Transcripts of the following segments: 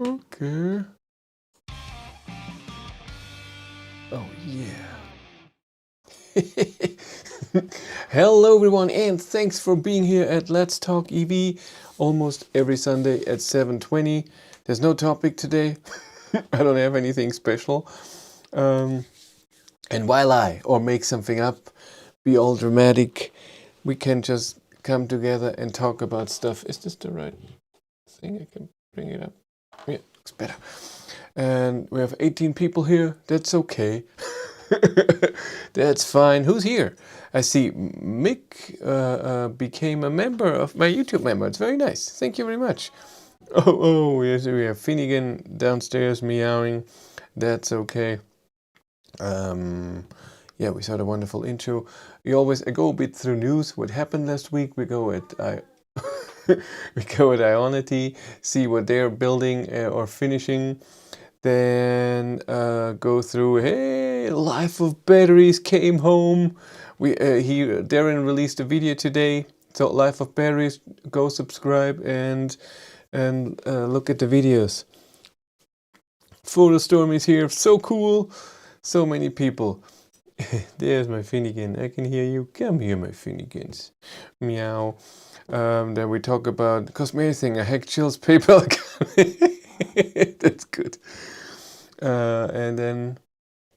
Okay. Oh yeah. Hello everyone and thanks for being here at Let's Talk EV almost every Sunday at 7:20. There's no topic today. I don't have anything special. And why lie or make something up, be all dramatic? We can just come together and talk about stuff. Is this the right thing? I can bring it up. Yeah, looks better. And we have 18 people here. That's okay. That's fine. Who's here? I see Mick became a member of my YouTube member. It's very nice. Thank you very much. Oh, yes, we have Finnegan downstairs meowing. That's okay. Yeah, we saw the wonderful intro. I go a bit through news. What happened last week? We go at we go at Ionity, see what they're building or finishing. Then go through. Hey, Life of Batteries came home. Darren released a video today. So Life of Batteries, go subscribe and look at the videos. Photostorm is here. So cool. So many people. There's my Finnegan. I can hear you. Come here, my Finnegans. Meow. Then we talk about cosmetic thing. I hacked Jill's PayPal account. That's good. And then,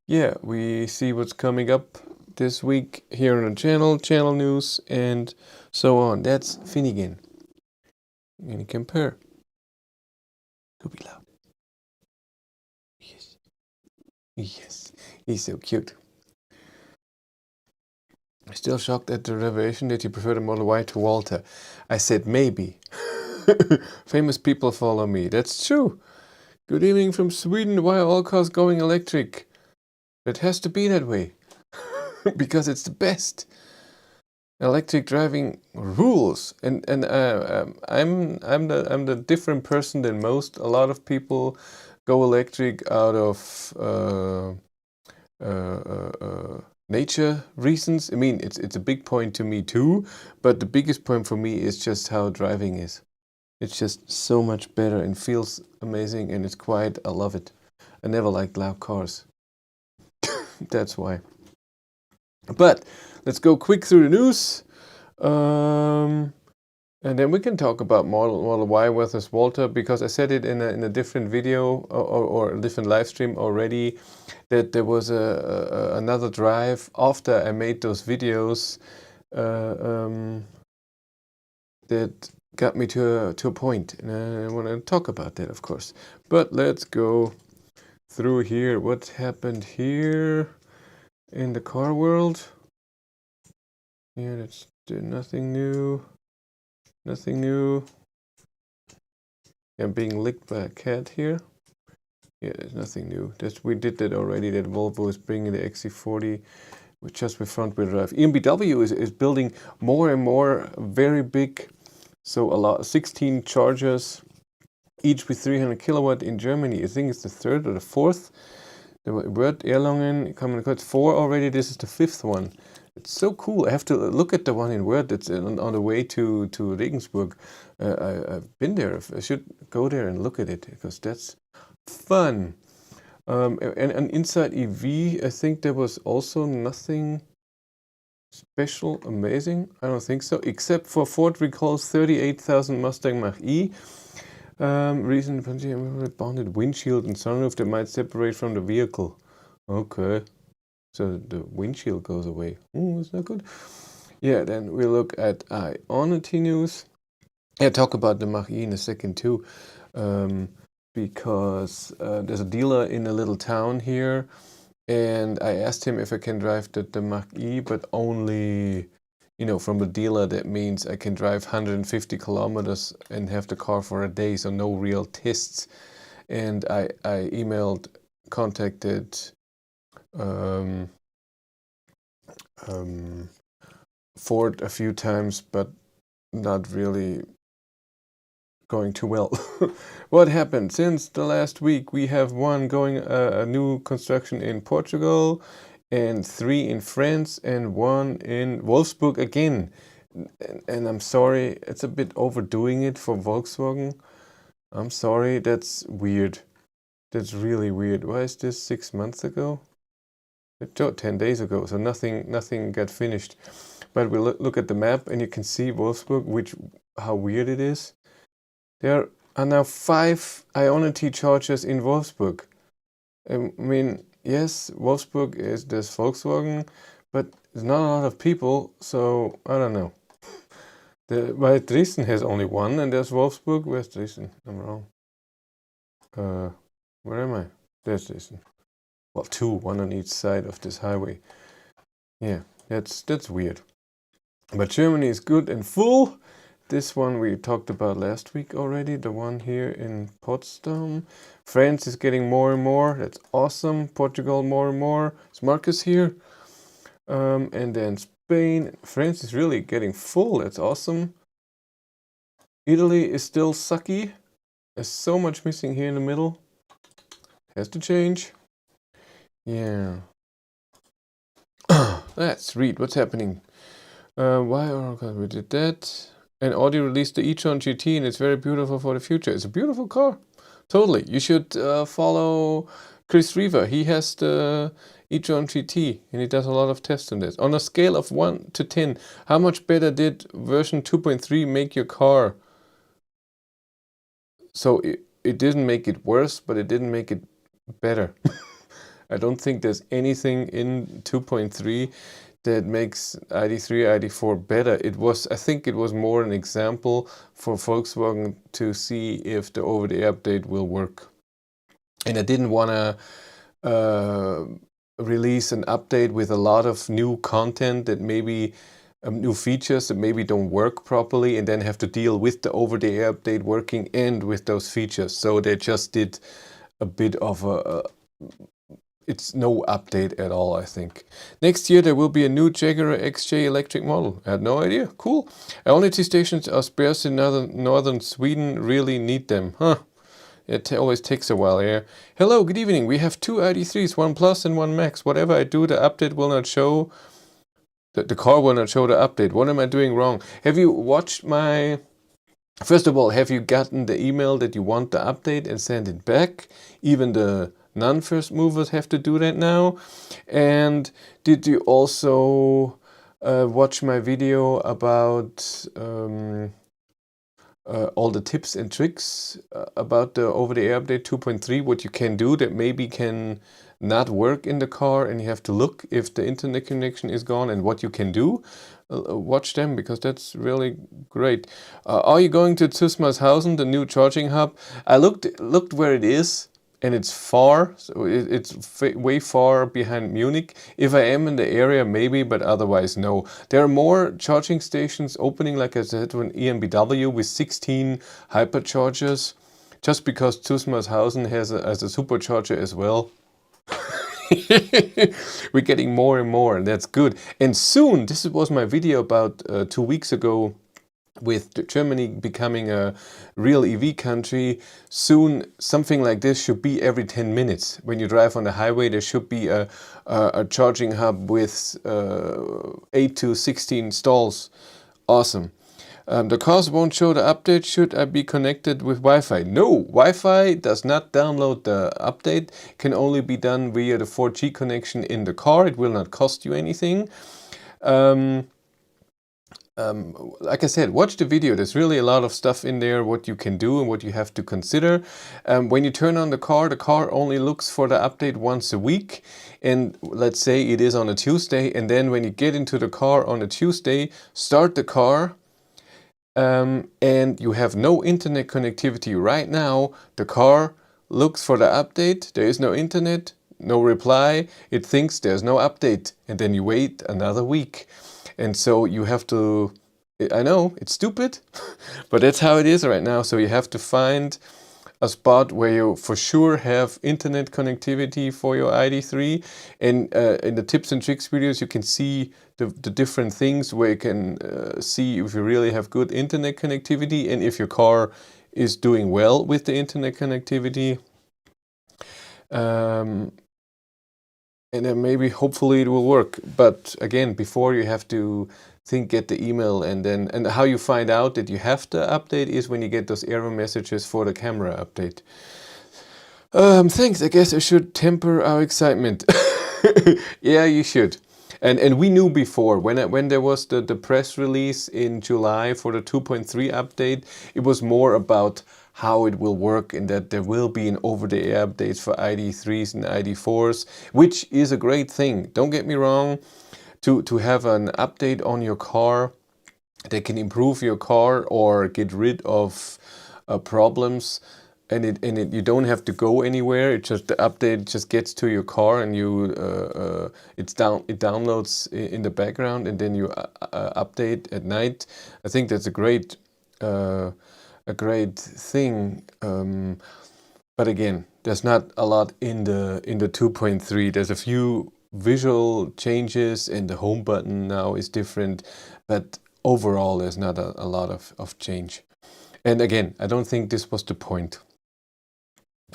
yeah, we see what's coming up this week here on the channel news, and so on. That's Finnegan. I'm gonna compare. Could be loud. Yes. Yes. He's so cute. I'm still shocked at the revelation that you prefer the Model Y to Walter. I said maybe. Famous people follow me. That's true. Good evening from Sweden. Why are all cars going electric? It has to be that way. Because it's the best. Electric driving rules, and I'm the different person than most. A lot of people go electric out of nature reasons. I mean, it's a big point to me too, but the biggest point for me is just how driving is. It's just so much better and feels amazing, and it's quiet. I love it. I never liked loud cars. That's why. But let's go quick through the news. And then we can talk about Model Y versus Walter, because I said it in a different video or a different live stream already, that there was another drive after I made those videos that got me to a point, and I want to talk about that, of course. But let's go through here. What happened here in the car world? Yeah, that's nothing new. Nothing new. I'm being licked by a cat here. Yeah, there's nothing new. We did that already. That Volvo is bringing the XC40 just with front-wheel drive. EMBW is building more and more very big. So 16 chargers, each with 300 kilowatt in Germany. I think it's the third or the fourth. The word Erlangen, coming 4 already. This is the 5th one. It's so cool. I have to look at the one in Word that's on the way to Regensburg. I've been there. I should go there and look at it, because that's fun. And inside EV, I think there was also nothing special, amazing. I don't think so, except for Ford recalls 38,000 Mustang Mach-E. Reason bonded windshield and sunroof that might separate from the vehicle. Okay. So the windshield goes away. Oh, is that good? Yeah, then we look at Ionity news. Yeah, talk about the Mach-E in a second too, because there's a dealer in a little town here, and I asked him if I can drive the Mach-E, but only, from the dealer. That means I can drive 150 kilometers and have the car for a day, so no real tests. And I contacted Ford a few times, but not really going too well. What happened since the last week? We have one going, a new construction in Portugal, and 3 in France, and 1 in Wolfsburg again. And I'm sorry, it's a bit overdoing it for Volkswagen. I'm sorry, that's weird. That's really weird. Why is this 6 months ago? 10 days ago, so nothing got finished. But we look at the map and you can see Wolfsburg, how weird it is. There are now 5 Ionity chargers in Wolfsburg. I mean, yes, Wolfsburg there's Volkswagen, but there's not a lot of people, so I don't know. Well, Dresden has only 1, and there's Wolfsburg. Where's Dresden? I'm wrong. Where am I? There's Dresden. Well, 2, 1 on each side of this highway. Yeah, that's weird. But Germany is good and full. This one we talked about last week already, the one here in Potsdam. France is getting more and more. That's awesome. Portugal more and more. Is Marcus here? And then Spain. France is really getting full. That's awesome. Italy is still sucky. There's so much missing here in the middle. Has to change. Yeah. Let's read what's happening. We did that. And Audi released the e-tron GT, and it's very beautiful for the future. It's a beautiful car. Totally. You should follow Chris Reaver. He has the e-tron GT, and he does a lot of tests on this. On a scale of 1 to 10, how much better did version 2.3 make your car? So it didn't make it worse, but it didn't make it better. I don't think there's anything in 2.3 that makes ID3, ID4 better. I think it was more an example for Volkswagen to see if the over-the-air update will work. And I didn't want to release an update with a lot of new content that maybe new features that maybe don't work properly, and then have to deal with the over-the-air update working and with those features. So they just did a bit of it's no update at all, I think. Next year there will be a new Jaguar XJ electric model. I had no idea. Cool. Ionity stations are sparse in northern Sweden. Really need them. Huh. It always takes a while here. Hello, good evening. We have 2 ID3s, 1 Plus and 1 Max. Whatever I do, the update will not show. The car will not show the update. What am I doing wrong? Have you watched my... First of all, have you gotten the email that you want the update and send it back? Even the non-first movers have to do that now. And did you also watch my video about all the tips and tricks about the over-the-air update 2.3, what you can do that maybe can not work in the car, and you have to look if the internet connection is gone and what you can do? Watch them, because that's really great. Are you going to Zusmarshausen, the new charging hub? I looked where it is, and it's far, so it's way far behind Munich. If I am in the area, maybe, but otherwise, no. There are more charging stations opening, like I said, an EMBW with 16 hyperchargers, just because Zusmarshausen has a supercharger as well. We're getting more and more, and that's good. And soon, this was my video about 2 weeks ago, with Germany becoming a real EV country. Soon something like this should be every 10 minutes. When you drive on the highway, there should be a charging hub with 8 to 16 stalls. Awesome. The cars won't show the update. Should I be connected with Wi-Fi? No, Wi-Fi does not download the update. It can only be done via the 4G connection in the car. It will not cost you anything. Like I said, watch the video. There's really a lot of stuff in there, what you can do and what you have to consider. When you turn on the car only looks for the update once a week. And let's say it is on a Tuesday. And then when you get into the car on a Tuesday, start the car. And you have no internet connectivity right now. The car looks for the update. There is no internet, no reply. It thinks there's no update. And then you wait another week. And so you have to, I know it's stupid, but that's how it is right now. So you have to find a spot where you for sure have internet connectivity for your ID3. And in the tips and tricks videos, you can see the different things where you can see if you really have good internet connectivity and if your car is doing well with the internet connectivity. And then maybe, hopefully it will work. But again, before you have to think get the email, and how you find out that you have to update is when you get those error messages for the camera update. Thanks. I guess I should temper our excitement. Yeah, you should. And we knew before when there was the press release in July for the 2.3 update, it was more about how it will work and that there will be an over-the-air updates for ID3s and ID4s, which is a great thing. Don't get me wrong, to have an update on your car that can improve your car or get rid of problems, and you don't have to go anywhere. It just, the update just gets to your car and you it downloads in the background, and then you update at night. I think that's a great thing. But again, there's not a lot in the 2.3. There's a few visual changes, and the home button now is different, but overall there's not a lot of change. And again, I don't think this was the point.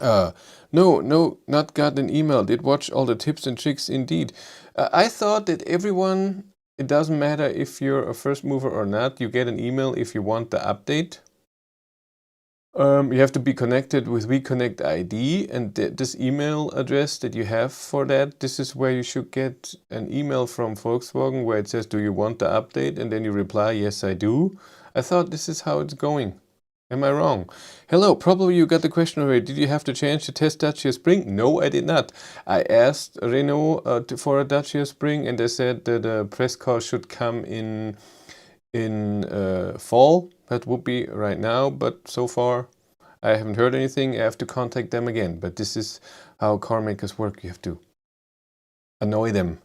No, not got an email. Did watch all the tips and tricks indeed. I thought that everyone, it doesn't matter if you're a first mover or not, you get an email if you want the update. You have to be connected with WeConnect ID, and this email address that you have for that, this is where you should get an email from Volkswagen where it says, do you want the update? And then you reply, yes, I do. I thought this is how it's going. Am I wrong? Hello, probably you got the question already. Did you have to change the test Dacia Spring? No, I did not. I asked Renault for a Dacia Spring, and they said that the press car should come in fall. That would be right now, but so far I haven't heard anything. I have to contact them again. But this is how car makers work. You have to annoy them.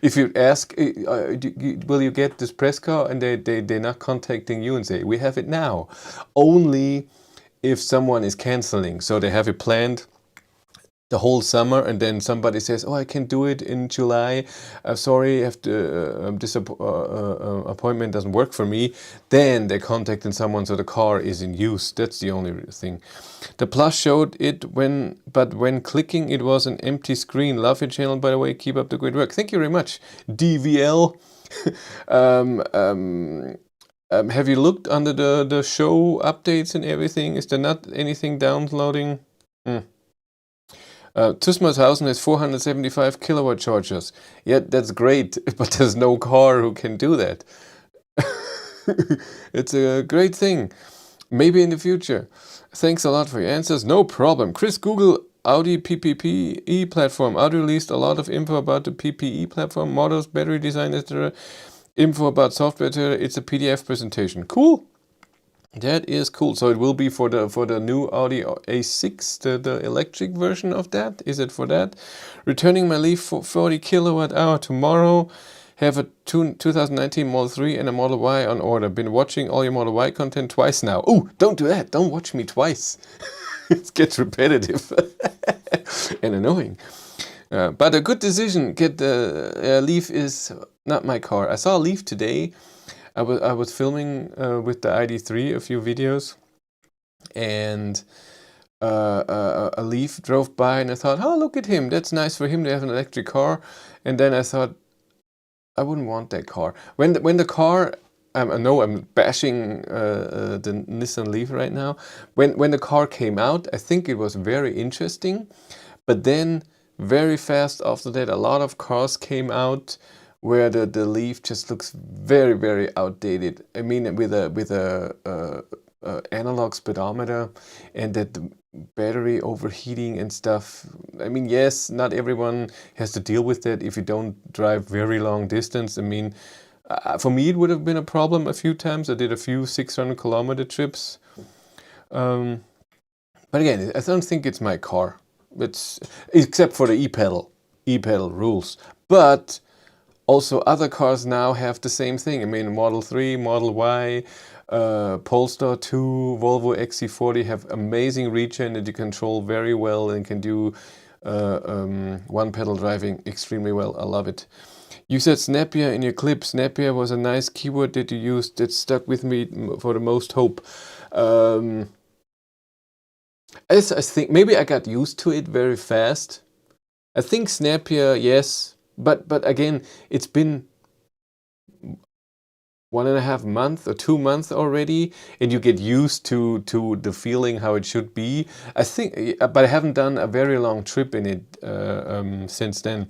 If you ask, will you get this press car, and they're not contacting you and say, we have it now. Only if someone is canceling. So they have it planned the whole summer, and then somebody says, oh, I can do it in July. Sorry, I have to, this appointment doesn't work for me. Then they're contacting someone, so the car is in use. That's the only thing. The Plus showed it but when clicking, it was an empty screen. Love your channel, by the way. Keep up the great work. Thank you very much, DVL. Have you looked under the show updates and everything? Is there not anything downloading? Tusmarshausen has 475 kilowatt chargers. Yeah, that's great, but there's no car who can do that. It's a great thing. Maybe in the future. Thanks a lot for your answers. No problem. Chris, Google Audi PPE platform. Audi released a lot of info about the PPE platform, models, battery design, etc. Info about software, etc. It's a PDF presentation. Cool. That is cool. So it will be for the new Audi A6, the electric version of that. Is it for that? Returning my Leaf for 40 kilowatt hour tomorrow. Have a 2019 Model 3 and a Model Y on order. Been watching all your Model Y content twice now. Oh, don't do that. Don't watch me twice. It gets repetitive and annoying. But a good decision. Get the Leaf is not my car. I saw a Leaf today. I was filming with the ID3 a few videos, and a Leaf drove by, and I thought, oh, look at him. That's nice for him to have an electric car. And then I thought, I wouldn't want that car. When the car, I know I'm bashing the Nissan Leaf right now. When the car came out, I think it was very interesting. But then very fast after that, a lot of cars came out where the Leaf just looks very, very outdated. I mean, with a analog speedometer, and that the battery overheating and stuff. I mean, yes, not everyone has to deal with that if you don't drive very long distance. I mean, for me, it would have been a problem a few times. I did a few 600-kilometer trips. But again, I don't think it's my car. It's except for the e-pedal rules. But also, other cars now have the same thing. I mean, Model 3, Model Y, Polestar 2, Volvo XC40 have amazing regen that you control very well and can do one-pedal driving extremely well. I love it. You said Snapier in your clip. Snapier was a nice keyword that you used that stuck with me for the most hope. I think maybe I got used to it very fast. I think Snapier, yes. But again, it's been 1.5 months or 2 months already, and you get used to the feeling how it should be. I think, but I haven't done a very long trip in it since then.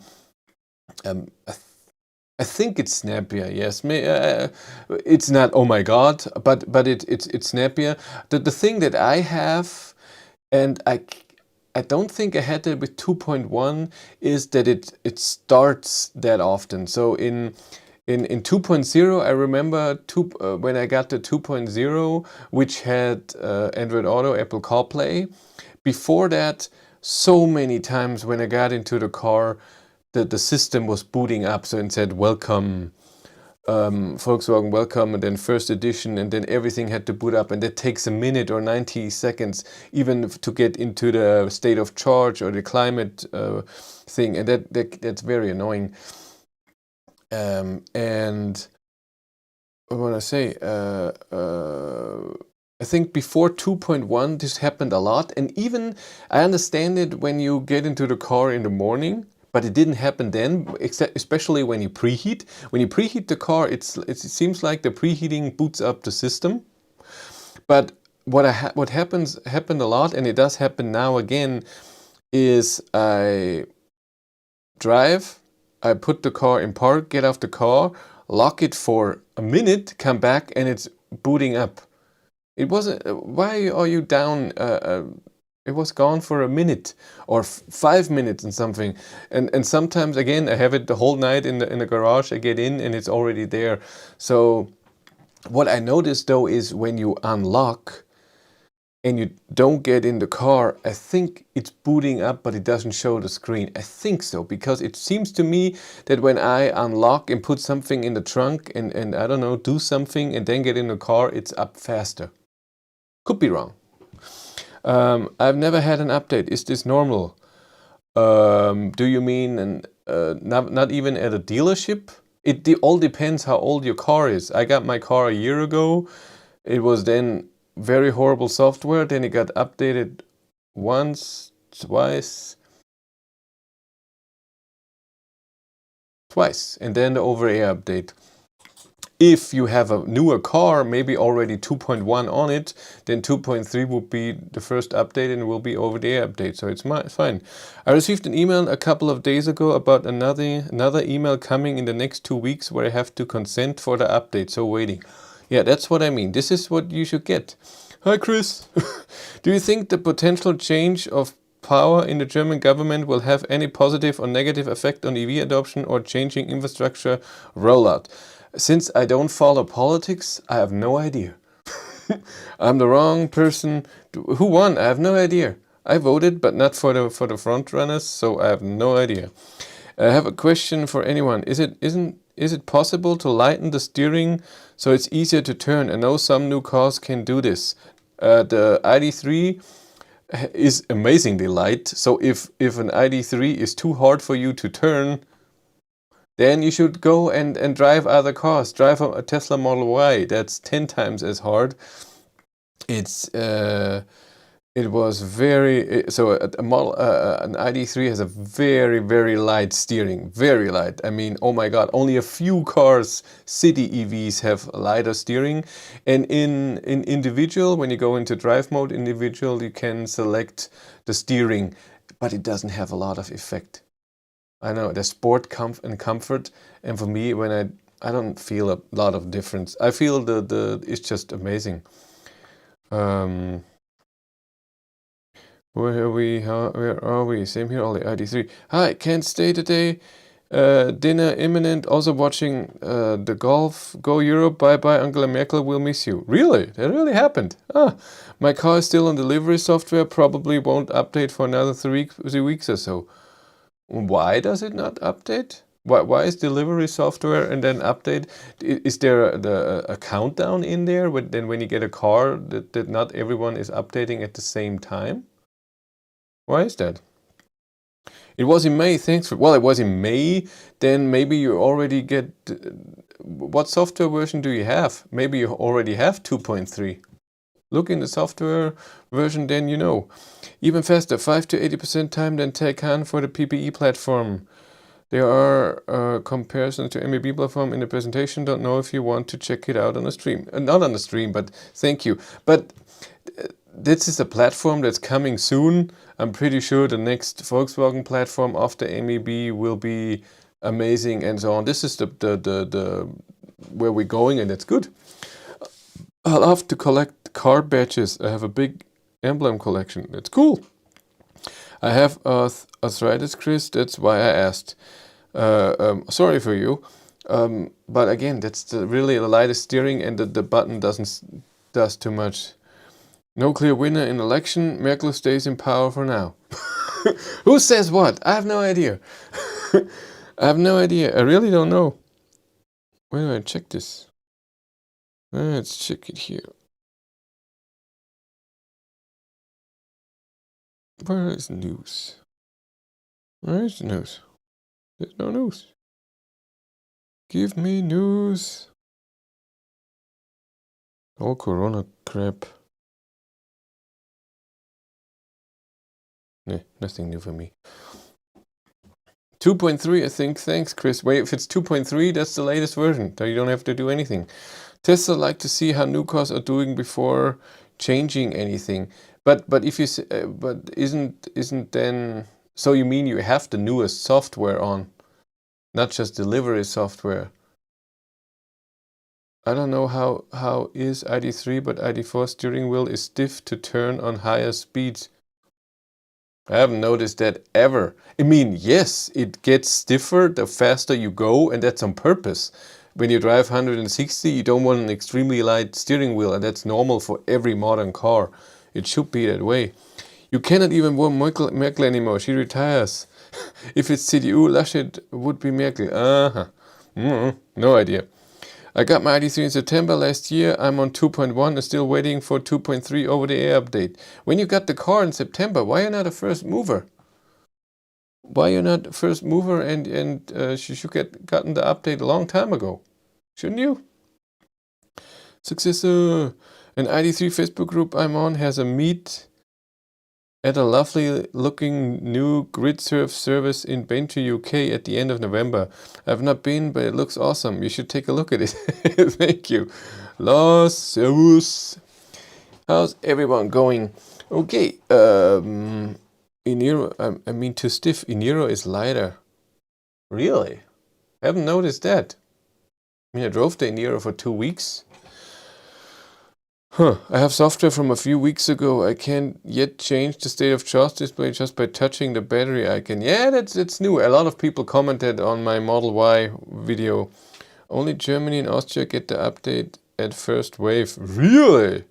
I think it's snappier. Yes, it's not. Oh my God! But it's snappier. The thing that I have, and I don't think I had it with 2.1, is that it starts that often. So in 2.0, I remember when I got the 2.0, which had Android Auto, Apple CarPlay. Before that, so many times when I got into the car, the system was booting up, so it said welcome, Volkswagen welcome, and then first edition, and then everything had to boot up, and that takes a minute or 90 seconds even to get into the state of charge or the climate thing, and that's very annoying. And I want to say, I think before 2.1 this happened a lot, and even I understand it when you get into the car in the morning. But it didn't happen then, especially when you preheat. When you preheat the car, it seems like the preheating boots up the system. But what happened a lot, and it does happen now again, is I drive, I put the car in park, get off the car, lock it for a minute, come back, and it's booting up. It wasn't. Why are you down? It was gone for a minute or 5 minutes and something, and sometimes again I have it the whole night in the garage. I get in and it's already there. So what I noticed though is when you unlock and you don't get in the car, I think it's booting up, but it doesn't show the screen. I think so, because it seems to me that when I unlock and put something in the trunk and I don't know, do something and then get in the car, it's up faster. Could be wrong. I've never had an update. Is this normal? Do you mean not even at a dealership? It all depends how old your car is. I got my car a year ago. It was then very horrible software. Then it got updated once, twice, and then the over-air update. If you have a newer car, maybe already 2.1 on it, then 2.3 would be the first update and it will be over-the-air update, so it's fine. I received an email a couple of days ago about another email coming in the next 2 weeks where I have to consent for the update, so waiting. Yeah, that's what I mean. This is what you should get. Hi, Chris. Do you think the potential change of power in the German government will have any positive or negative effect on EV adoption or changing infrastructure rollout? Since I don't follow politics, I have no idea. I'm the wrong person. Who won? I have no idea. I voted, but not for the front runners, so I have no idea. I have a question for anyone. Is it possible to lighten the steering so it's easier to turn? I know some new cars can do this. The ID.3 is amazingly light, so if an ID.3 is too hard for you to turn, then you should go and drive other cars. Drive a Tesla Model Y. That's 10 times as hard. It was very, so an ID.3 has a very, very light steering, very light. I mean, oh my God, only a few cars, city EVs, have lighter steering. And in individual, when you go into drive mode individual, you can select the steering, but it doesn't have a lot of effect. I know, the sport and comfort, and for me, when I don't feel a lot of difference. I feel it's just amazing. Where are we? Same here, Ollie, ID.3. Hi, can't stay today. Dinner imminent. Also watching the golf. Go Europe. Bye-bye, Angela Merkel. We'll miss you. Really? That really happened. My car is still on delivery software. Probably won't update for another 3 weeks or so. Why does it not update? Why is delivery software and then update? Is there a countdown in there? Then when you get a car, that not everyone is updating at the same time? Why is that? It was in May, thanks. Well, it was in May, then maybe you already get... What software version do you have? Maybe you already have 2.3. Look in the software version, then you know. Even faster, 5 to 80% time than Taycan for the PPE platform. There are comparisons to MEB platform in the presentation. Don't know if you want to check it out on the stream. Not on the stream, but thank you. But this is a platform that's coming soon. I'm pretty sure the next Volkswagen platform after MEB will be amazing and so on. This is the where we're going, and that's good. I'll have to collect car badges. I have a big emblem collection. That's cool. I have arthritis, Chris. That's why I asked. Sorry for you. But again, that's really the lightest steering, and the button does too much. No clear winner in election. Merkel stays in power for now. Who says what? I have no idea. I have no idea. I really don't know. Where do I check this? Let's check it here. Where is news? Where is the news? There's no news. Give me news. Oh, Corona crap. Nah, nothing new for me. 2.3, I think. Thanks, Chris. Wait, if it's 2.3, that's the latest version. So you don't have to do anything. Tesla like to see how new cars are doing before changing anything. But if you but isn't then, so you mean you have the newest software on, not just delivery software? I don't know how is ID3, but ID4 steering wheel is stiff to turn on higher speeds. I haven't noticed that ever. I mean, yes, it gets stiffer the faster you go, and that's on purpose. When you drive 160, you don't want an extremely light steering wheel, and that's normal for every modern car. It should be that way. You cannot even warn Merkel anymore. She retires. If it's CDU, Laschet would be Merkel. No idea. I got my ID3 in September last year. I'm on 2.1 and still waiting for 2.3 over-the-air update. When you got the car in September, why are you not a first mover? Why are you not a first mover and you should gotten the update a long time ago? Shouldn't you? Successor. An ID3 Facebook group I'm on has a meet at a lovely looking new GridServe service in Bantry, UK at the end of November. I've not been, but it looks awesome. You should take a look at it. Thank you. Los Servus. How's everyone going? Okay. Inero, I mean too stiff. Inero is lighter. Really? I haven't noticed that. I mean, I drove the Inero for 2 weeks. I have software from a few weeks ago. I can't yet change the state of charge display just by touching the battery icon. Yeah, it's new. A lot of people commented on my Model Y video. Only Germany and Austria get the update at first wave. Really?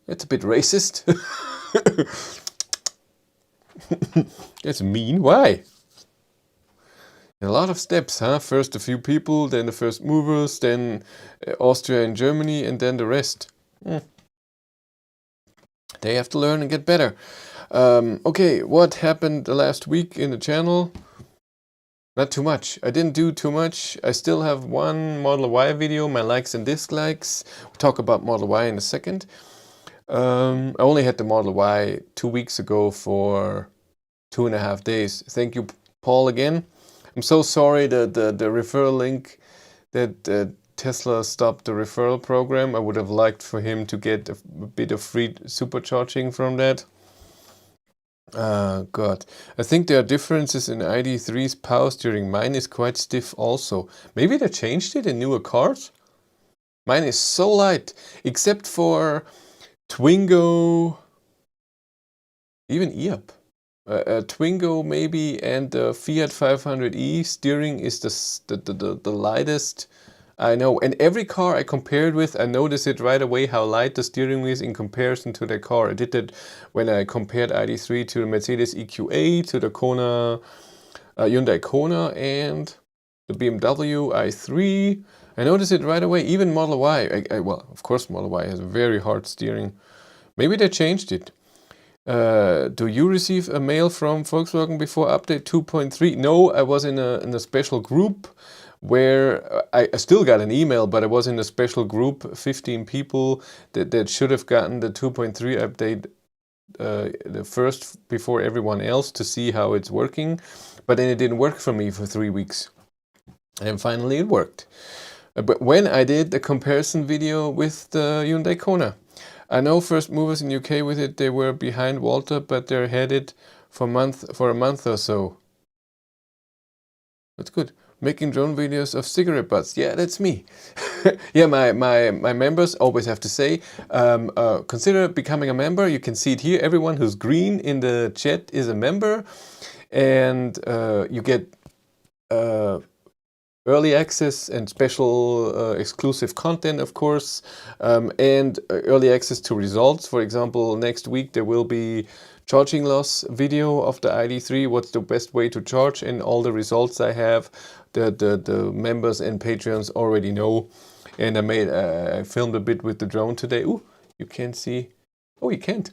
That's a bit racist. That's mean. Why? A lot of steps, huh? First a few people, then the first movers, then Austria and Germany, and then the rest. They have to learn and get better. Okay, what happened the last week in the channel? Not too much. I didn't do too much. I still have one Model Y video, my likes and dislikes. We'll talk about Model Y in a second. I only had the Model Y 2 weeks ago for 2.5 days. Thank you, Paul, again. I'm so sorry that the referral link that Tesla stopped the referral program. I would have liked for him to get a bit of free supercharging from that. God. I think there are differences in ID3's power steering. Mine is quite stiff also. Maybe they changed it in newer cars? Mine is so light, except for Twingo, even e-up. Twingo maybe, and the Fiat 500e steering is the lightest I know. And every car I compared with, I noticed it right away how light the steering is in comparison to the car. I did that when I compared ID3 to the Mercedes EQA, to the Kona, Hyundai Kona, and the BMW i3. I noticed it right away. Even Model Y, well, of course Model Y has very hard steering. Maybe they changed it. Do you receive a mail from Volkswagen before update 2.3? No, I was in a special group where I still got an email, but I was in a special group, 15 people that should have gotten the 2.3 update the first before everyone else to see how it's working, but then it didn't work for me for 3 weeks, and finally it worked. But when I did the comparison video with the Hyundai Kona, I know first movers in UK with it, they were behind Walter, but they're headed for a month or so. That's good. Making drone videos of cigarette butts. Yeah, that's me. Yeah, my members always have to say, consider becoming a member. You can see it here. Everyone who's green in the chat is a member, and you get early access and special exclusive content, of course, and early access to results. For example, next week there will be charging loss video of the ID.3, what's the best way to charge, and all the results I have, the members and Patreons already know. And I filmed a bit with the drone today. Ooh, you can't see. Oh, you can't.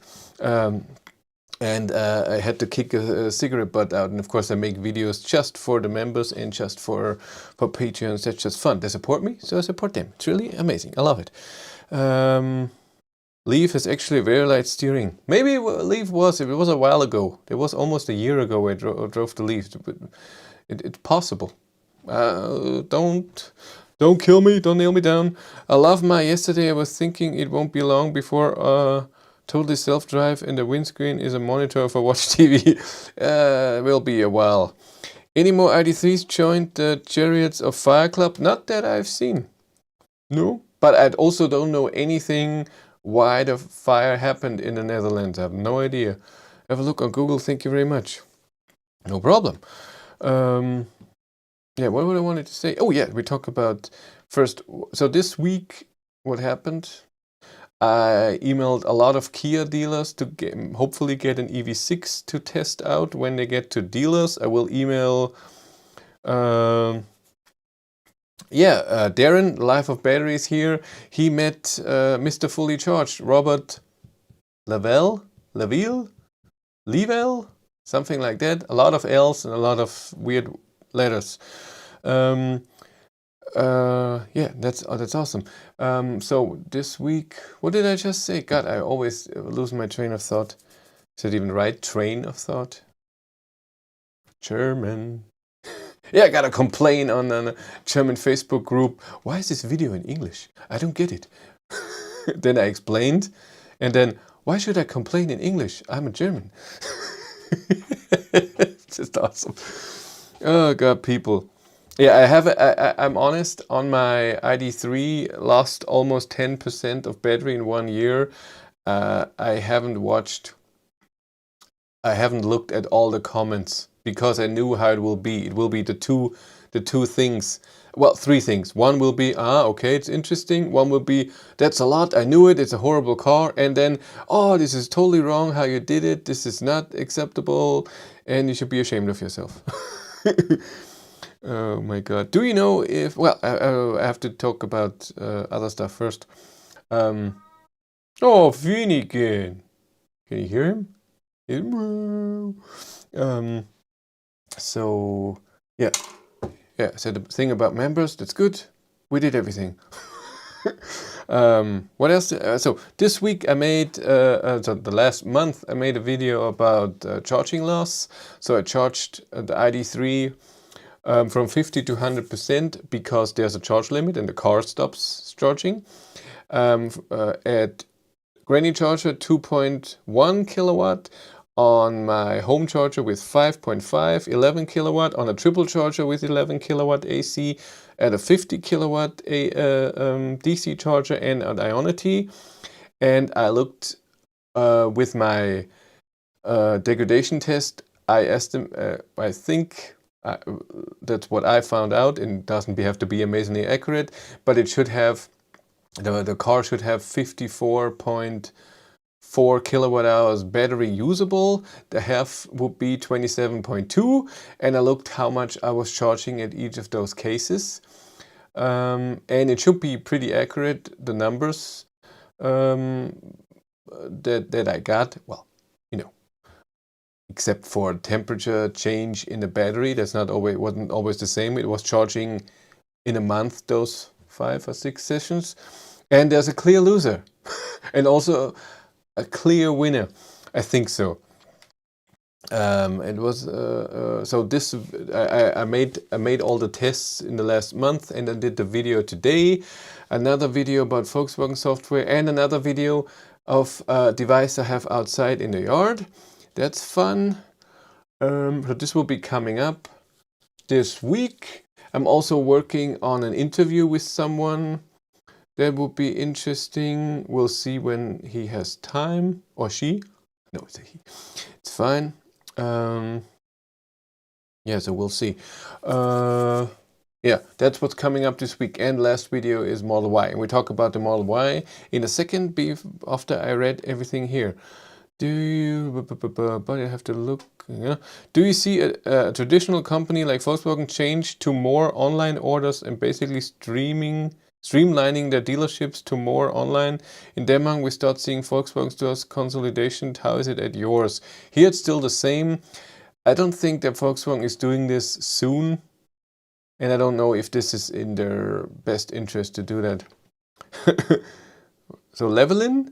And I had to kick a cigarette butt out, and of course I make videos just for the members and just for Patreons. That's just fun. They support me, so I support them. It's really amazing. I love it. Leaf has actually very light steering. Maybe Leaf was, if it was a while ago. It was almost a year ago I drove the Leaf. But it's possible. Don't kill me, don't nail me down. I love my yesterday. I was thinking it won't be long before totally self-drive, and the windscreen is a monitor for watch TV. Will be a while. Any more ID.3s joined the Chariots of Fire Club? Not that I've seen. No. But I also don't know anything why the fire happened in the Netherlands. I have no idea. Have a look on Google. Thank you very much. No problem. Yeah, what would I wanted to say? Oh yeah, we talk about first. So this week, what happened? I emailed a lot of Kia dealers to hopefully get an EV6 to test out when they get to dealers. I will email, Darren, Life of Batteries here. He met Mr. Fully Charged, Robert Lavelle, something like that. A lot of L's and a lot of weird letters. Yeah, that's awesome. So this week, what did I just say? God, I always lose my train of thought. Is it even right? Train of thought? German. Yeah, I gotta complain on a German Facebook group. Why is this video in English? I don't get it. Then I explained, and then, why should I complain in English? I'm a German. It's just awesome. Oh God, people. Yeah, I'm honest, on my ID.3 lost almost 10% of battery in 1 year. I haven't looked at all the comments because I knew how it will be. It will be the two things. Well, 3 things. One will be, okay, it's interesting. One will be, that's a lot. I knew it. It's a horrible car. And then, oh, this is totally wrong how you did it. This is not acceptable. And you should be ashamed of yourself. Oh my God. Do you know if, well, I have to talk about other stuff first. Oh, Finnegan. Can you hear him? So, yeah. So the thing about members, that's good. We did everything. What else? So this week I made, so the last month I made a video about charging loss. So I charged the ID.3 from 50 to 100% because there's a charge limit and the car stops charging. At Granny Charger 2.1 kilowatt, on my home charger with 5.5, 11 kilowatt, on a triple charger with 11 kilowatt AC, at a 50 kilowatt DC charger, and an Ionity. And I looked with my degradation test. I think that's what I found out. It doesn't have to be amazingly accurate, but it should have, the car should have 54.4 kilowatt hours battery usable. The half would be 27.2, and I looked how much I was charging at each of those cases, and it should be pretty accurate, the numbers that I got. Well, you know, except for temperature change in the battery, that's wasn't always the same. It was charging in a month those 5 or 6 sessions, and there's a clear loser and also a clear winner. I think so. It was so this I made all the tests in the last month, and I did the video today, another video about Volkswagen software, and another video of a device I have outside in the yard. That's fun. So this will be coming up this week. I'm also working on an interview with someone. That would be interesting. We'll see when he has time, or she. No, it's a he. It's fine. Yeah, so we'll see. Yeah, that's what's coming up this week. And last video is Model Y. And we talk about the Model Y in a second, after I read everything here. Do you, but I have to look, yeah. Do you see a traditional company like Volkswagen change to more online orders and basically streamlining their dealerships to more online? In Denmark, we start seeing Volkswagen stores consolidation. How is it at yours? Here it's still the same. I don't think that Volkswagen is doing this soon. And I don't know if this is in their best interest to do that. So Levelin?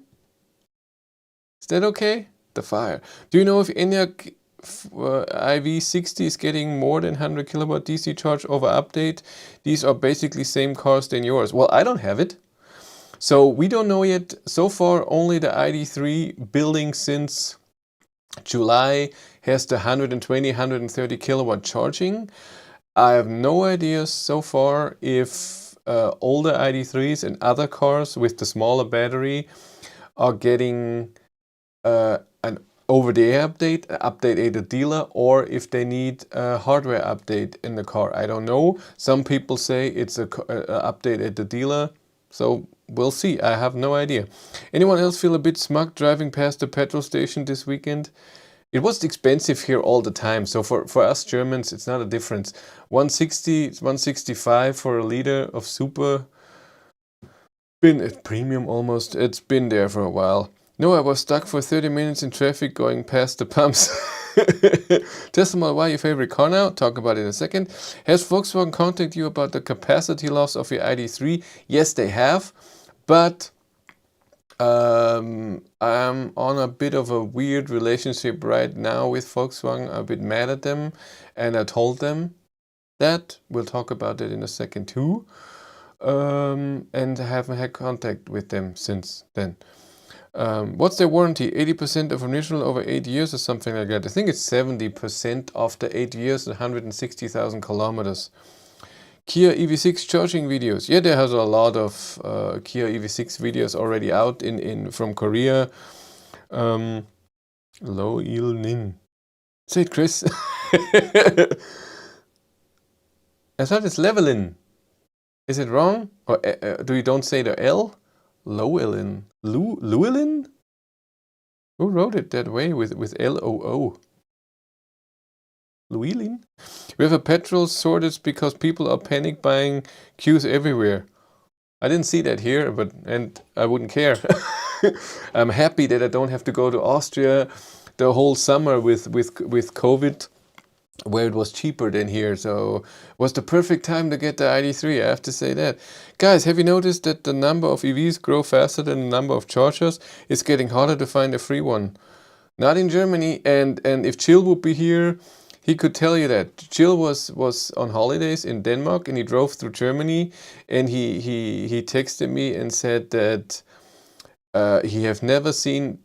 Is that okay? The fire. Do you know if ENIAC IV60 is getting more than 100 kilowatt DC charge over update? These are basically same cars than yours. Well, I don't have it. So we don't know yet. So far, only the ID3 building since July has the 120, 130 kilowatt charging. I have no idea so far if older ID3s and other cars with the smaller battery are getting an over-the-air update at the dealer, or if they need a hardware update in the car. I don't know. Some people say it's a update at the dealer, so we'll see. I have no idea. Anyone else feel a bit smug driving past the petrol station this weekend? It was expensive here all the time, so for us Germans it's not a difference. 160, 165 for a liter of super. Been at premium almost. It's been there for a while. No, I was stuck for 30 minutes in traffic going past the pumps. Tesla Model Y, your favorite car now? Talk about it in a second. Has Volkswagen contacted you about the capacity loss of your ID3? Yes, they have, but I'm on a bit of a weird relationship right now with Volkswagen. I'm a bit mad at them, and I told them that. We'll talk about it in a second too. And I haven't had contact with them since then. What's their warranty? 80% of original over 8 years or something like that. I think it's 70% after 8 years and 160,000 kilometers. Kia EV6 charging videos. Yeah, there has a lot of Kia EV6 videos already out from Korea. Lo Il Nin. Say it, Chris. I thought it's Levelin. Is it wrong? Or do you don't say the L? Llewellyn. Llewellyn? Who wrote it that way with L-O-O? Llewellyn? We have a petrol shortage because people are panic buying, queues everywhere. I didn't see that here, and I wouldn't care. I'm happy that I don't have to go to Austria the whole summer with COVID, where it was cheaper than here. So it was the perfect time to get the ID3, I have to say that. Guys, have you noticed that the number of EVs grow faster than the number of chargers? It's getting harder to find a free one. Not in Germany, and if Jill would be here, he could tell you that. Jill was on holidays in Denmark, and he drove through Germany, and he texted me and said that he have never seen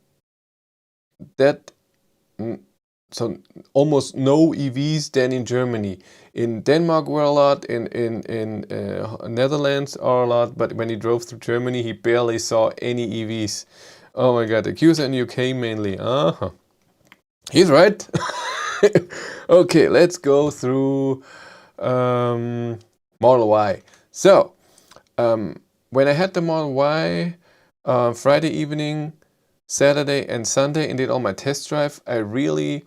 that. So almost no EVs than in Germany. In Denmark were a lot, in Netherlands are a lot, but when he drove through Germany, he barely saw any EVs. Oh my god, the queues in UK mainly. He's right. Okay, let's go through Model Y. So, when I had the Model Y Friday evening, Saturday and Sunday, and did all my test drive, I really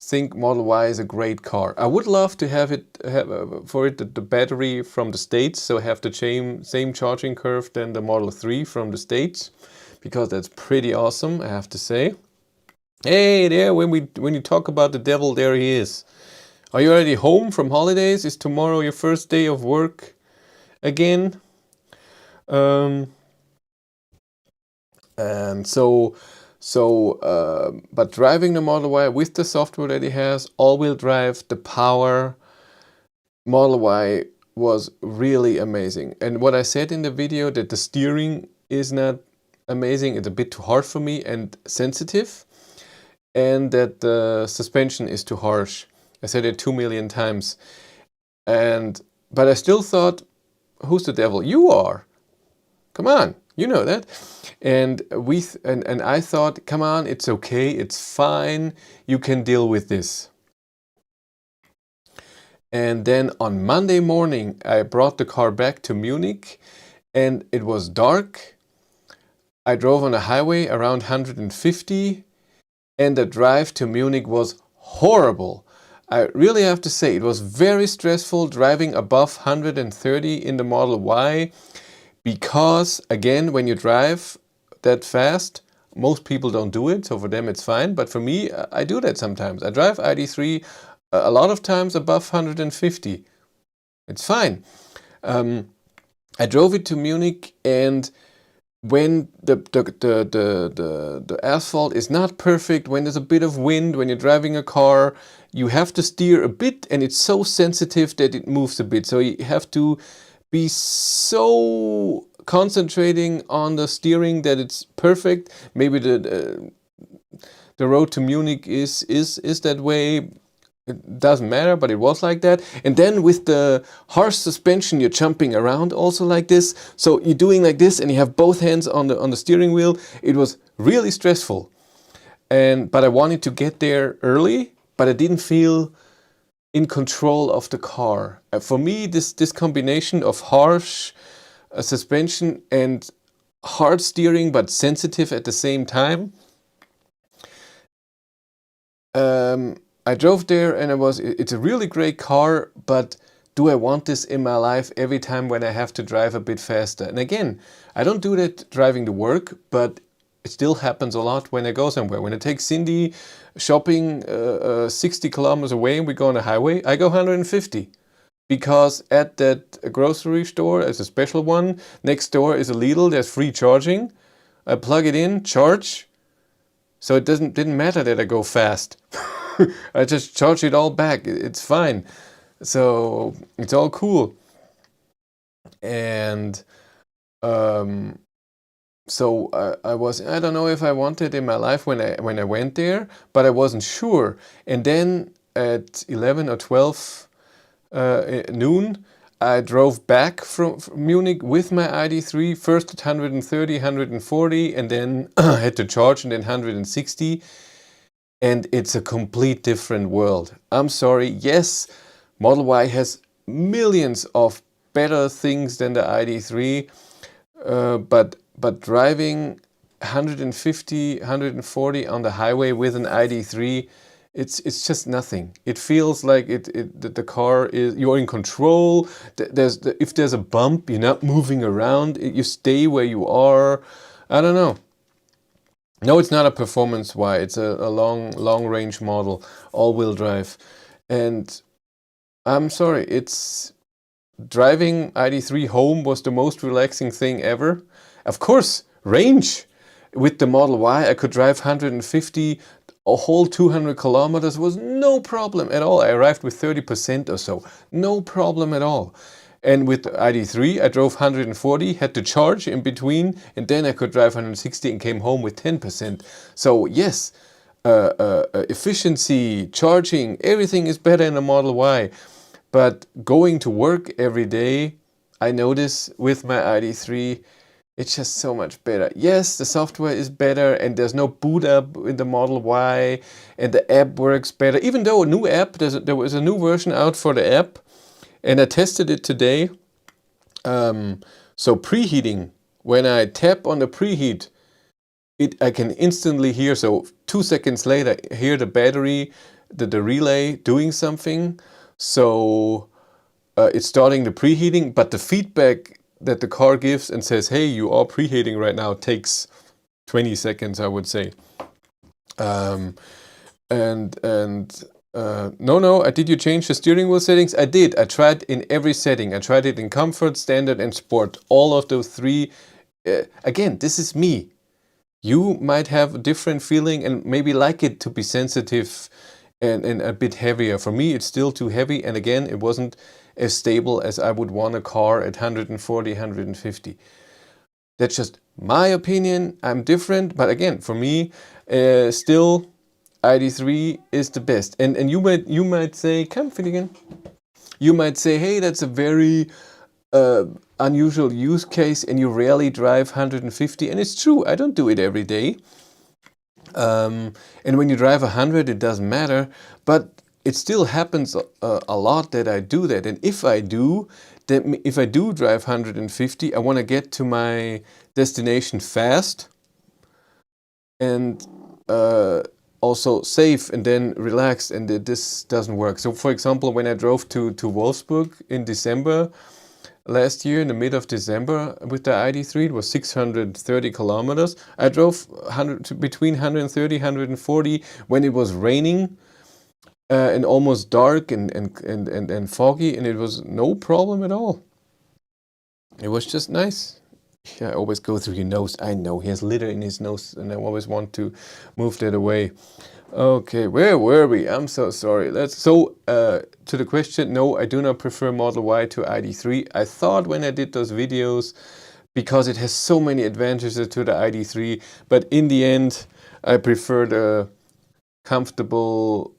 think Model Y is a great car. I would love to have the battery from the States, so have the same charging curve than the Model 3 from the States, because that's pretty awesome, I have to say. Hey there, when you talk about the devil, there he is. Are you already home from holidays? Is tomorrow your first day of work again? And so So, but driving the Model Y with the software that it has, all-wheel drive, the power, Model Y was really amazing. And what I said in the video, that the steering is not amazing, it's a bit too hard for me and sensitive, and that the suspension is too harsh. I said it 2 million times. But I still thought, who's the devil? You are. Come on, you know that. And I thought, come on, it's okay, it's fine, you can deal with this. And then on Monday morning, I brought the car back to Munich, and it was dark. I drove on a highway around 150, and the drive to Munich was horrible. I really have to say, it was very stressful driving above 130 in the Model Y, because again, when you drive that fast, most people don't do it, so for them it's fine, but for me, I do that sometimes. I drive ID3 a lot of times above 150. It's fine. I drove it to Munich, and when the asphalt is not perfect, when there's a bit of wind, when you're driving a car, you have to steer a bit, and it's so sensitive that it moves a bit. So you have to be so concentrating on the steering that it's perfect. Maybe the road to Munich is that way. It doesn't matter, but it was like that. And then with the harsh suspension, you're jumping around also like this. So you're doing like this, and you have both hands on the steering wheel. It was really stressful. But I wanted to get there early, but I didn't feel in control of the car. For me, this combination of harsh suspension and hard steering, but sensitive at the same time. I drove there, and it's a really great car, but do I want this in my life every time when I have to drive a bit faster? And again, I don't do that driving to work, but it still happens a lot when I go somewhere. When I take Cindy shopping 60 kilometers away and we go on a highway, I go 150. Because at that grocery store, as a special one, next door is a Lidl, there's free charging. I plug it in, charge. So it didn't matter that I go fast. I just charge it all back. It's fine. So it's all cool. And so I don't know if I wanted in my life when I went there, but I wasn't sure. And then at 11 or 12 noon, I drove back from Munich with my ID3, first at 130, 140, and then I had to charge, and then 160. And it's a complete different world. I'm sorry, yes, Model Y has millions of better things than the ID3, but driving 150, 140 on the highway with an ID3, it's just nothing. It feels like the car is, you're in control. If there's a bump, you're not moving around. You stay where you are. I don't know. No, it's not a performance Y. It's a long range model, all-wheel drive. And I'm sorry, it's driving ID3 home was the most relaxing thing ever. Of course, range. With the Model Y, I could drive 150, a whole 200 kilometers was no problem at all. I arrived with 30% or so. No problem at all. And with the ID3, I drove 140, had to charge in between, and then I could drive 160 and came home with 10%. So yes, efficiency, charging, everything is better in the Model Y. But going to work every day, I notice with my ID3, it's just so much better. Yes, the software is better, and there's no boot up in the Model Y, and the app works better. Even though a new app, there was a new version out for the app, and I tested it today. So preheating, when I tap on the preheat, I can instantly hear, so 2 seconds later, hear the battery, the relay doing something. So it's starting the preheating, but the feedback that the car gives and says, hey, you are preheating right now, takes 20 seconds, I would say. No, did you change the steering wheel settings? I did. I tried in every setting. I tried it in comfort, standard, and sport. All of those three. Again, this is me. You might have a different feeling and maybe like it to be sensitive and a bit heavier. For me, it's still too heavy. And again, it wasn't as stable as I would want a car at 140, 150. That's just my opinion. I'm different. But again, for me, still ID3 is the best. And you might say, come Finnegan. You might say, hey, that's a very unusual use case and you rarely drive 150. And it's true, I don't do it every day. And when you drive 100, it doesn't matter. But it still happens a lot that I do that. And if I do, then if I do drive 150, I want to get to my destination fast and also safe and then relaxed, and this doesn't work. So for example, when I drove to Wolfsburg in December last year, in the mid of December with the ID3, it was 630 kilometers. I drove between 130, 140 when it was raining and almost dark and foggy, and it was no problem at all. It was just nice. I always go through your nose. I know he has litter in his nose and I always want to move that away. Okay, where were we? I'm so sorry. To the question, no, I do not prefer Model Y to ID3. I thought when I did those videos, because it has so many advantages to the ID3, but in the end, I prefer the comfortable.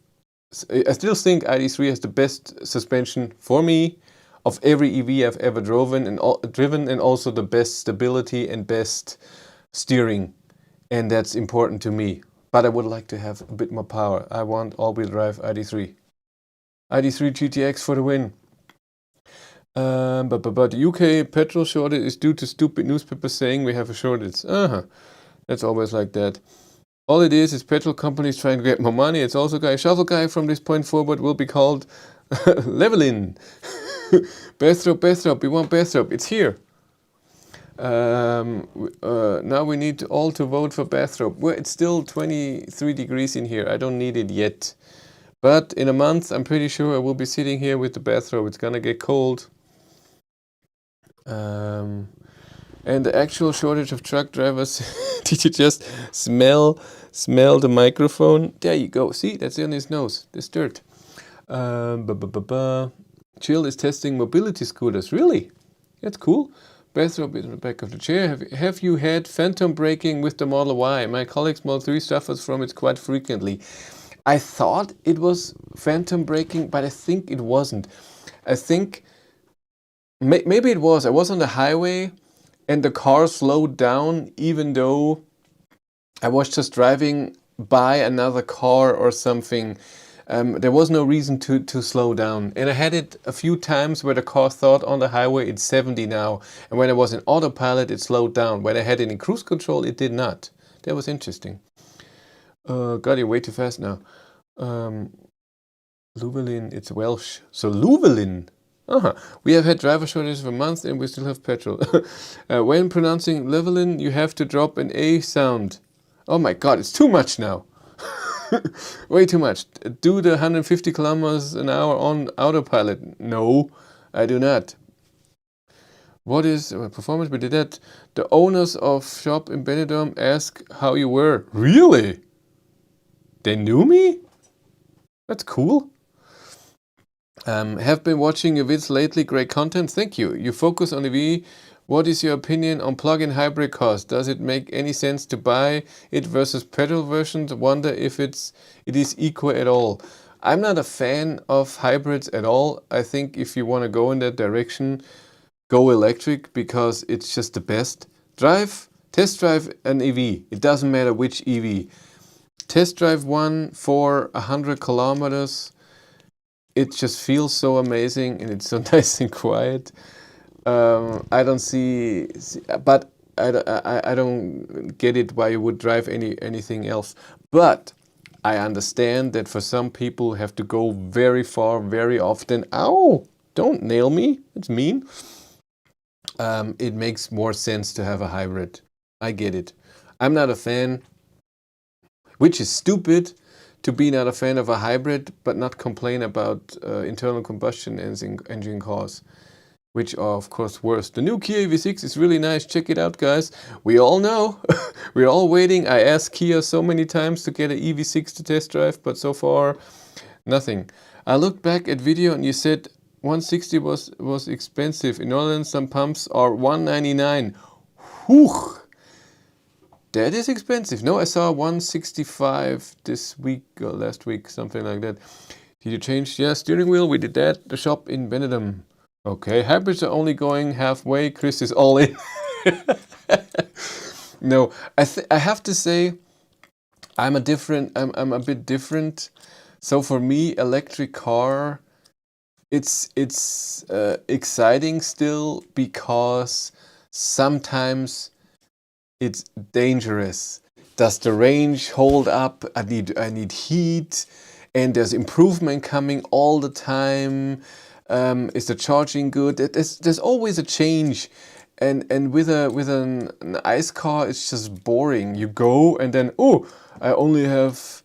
I still think ID3 has the best suspension for me of every EV I've ever driven, and also the best stability and best steering, and that's important to me. But I would like to have a bit more power. I want all-wheel drive ID3. ID3 GTX for the win. But the UK petrol shortage is due to stupid newspapers saying we have a shortage. That's always like that. All it is petrol companies trying to get more money. It's also shovel guy from this point forward will be called Levelin. Bastrop, we want Bastrop. It's here. Now we need all to vote for Bastrop. Well, it's still 23 degrees in here. I don't need it yet. But in a month, I'm pretty sure I will be sitting here with the Bastrop. It's gonna get cold. And the actual shortage of truck drivers. Did you just smell the microphone? There you go. See, that's on his nose. This dirt. Jill is testing mobility scooters. Really? That's cool. Bastrop is in the back of the chair. Have you had phantom braking with the Model Y? My colleague's Model 3 suffers from it quite frequently. I thought it was phantom braking, but I think it wasn't. I think maybe it was. I was on the highway and the car slowed down even though I was just driving by another car or something. There was no reason to slow down. And I had it a few times where the car thought on the highway it's 70 now. And when I was in autopilot, it slowed down. When I had it in cruise control, it did not. That was interesting. God, you're way too fast now. Llewellyn, it's Welsh. So Llewellyn. We have had driver shortages for months and we still have petrol. When pronouncing Llewellyn, you have to drop an A sound. Oh my God, it's too much now. Way too much. Do the 150 kilometers an hour on autopilot? No, I do not. What is performance? We did that. The owners of shop in Benidorm ask how you were. Really? They knew me? That's cool. Have been watching your vids lately. Great content. Thank you. You focus on EV. What is your opinion on plug-in hybrid cost? Does it make any sense to buy it versus petrol versions? Wonder if it is equal at all. I'm not a fan of hybrids at all. I think if you want to go in that direction, go electric because it's just the best. Test drive an EV. It doesn't matter which EV. Test drive one for 100 kilometers. It just feels so amazing and it's so nice and quiet. I don't see, but I don't get it why you would drive anything else. But I understand that for some people have to go very far, very often. Ow! Don't nail me. It's mean. It makes more sense to have a hybrid. I get it. I'm not a fan, which is stupid, to be not a fan of a hybrid, but not complain about internal combustion engine cars. which are of course worse. The new Kia EV6 is really nice. Check it out, guys. We all know. We're all waiting. I asked Kia so many times to get an EV6 to test drive, but so far nothing. I looked back at video and you said 160 was expensive. In Netherlands some pumps are 199. Whew! That is expensive. No, I saw 165 this week or last week, something like that. Did you change? Yeah, steering wheel. We did that. The shop in Benedum. Okay, hybrids are only going halfway. Chris is all in. No, I have to say, I'm a bit different. So for me, electric car, it's exciting still because sometimes it's dangerous. Does the range hold up? I need heat, and there's improvement coming all the time. Is the charging good? There's always a change, and with an ICE car, it's just boring. You go and then I only have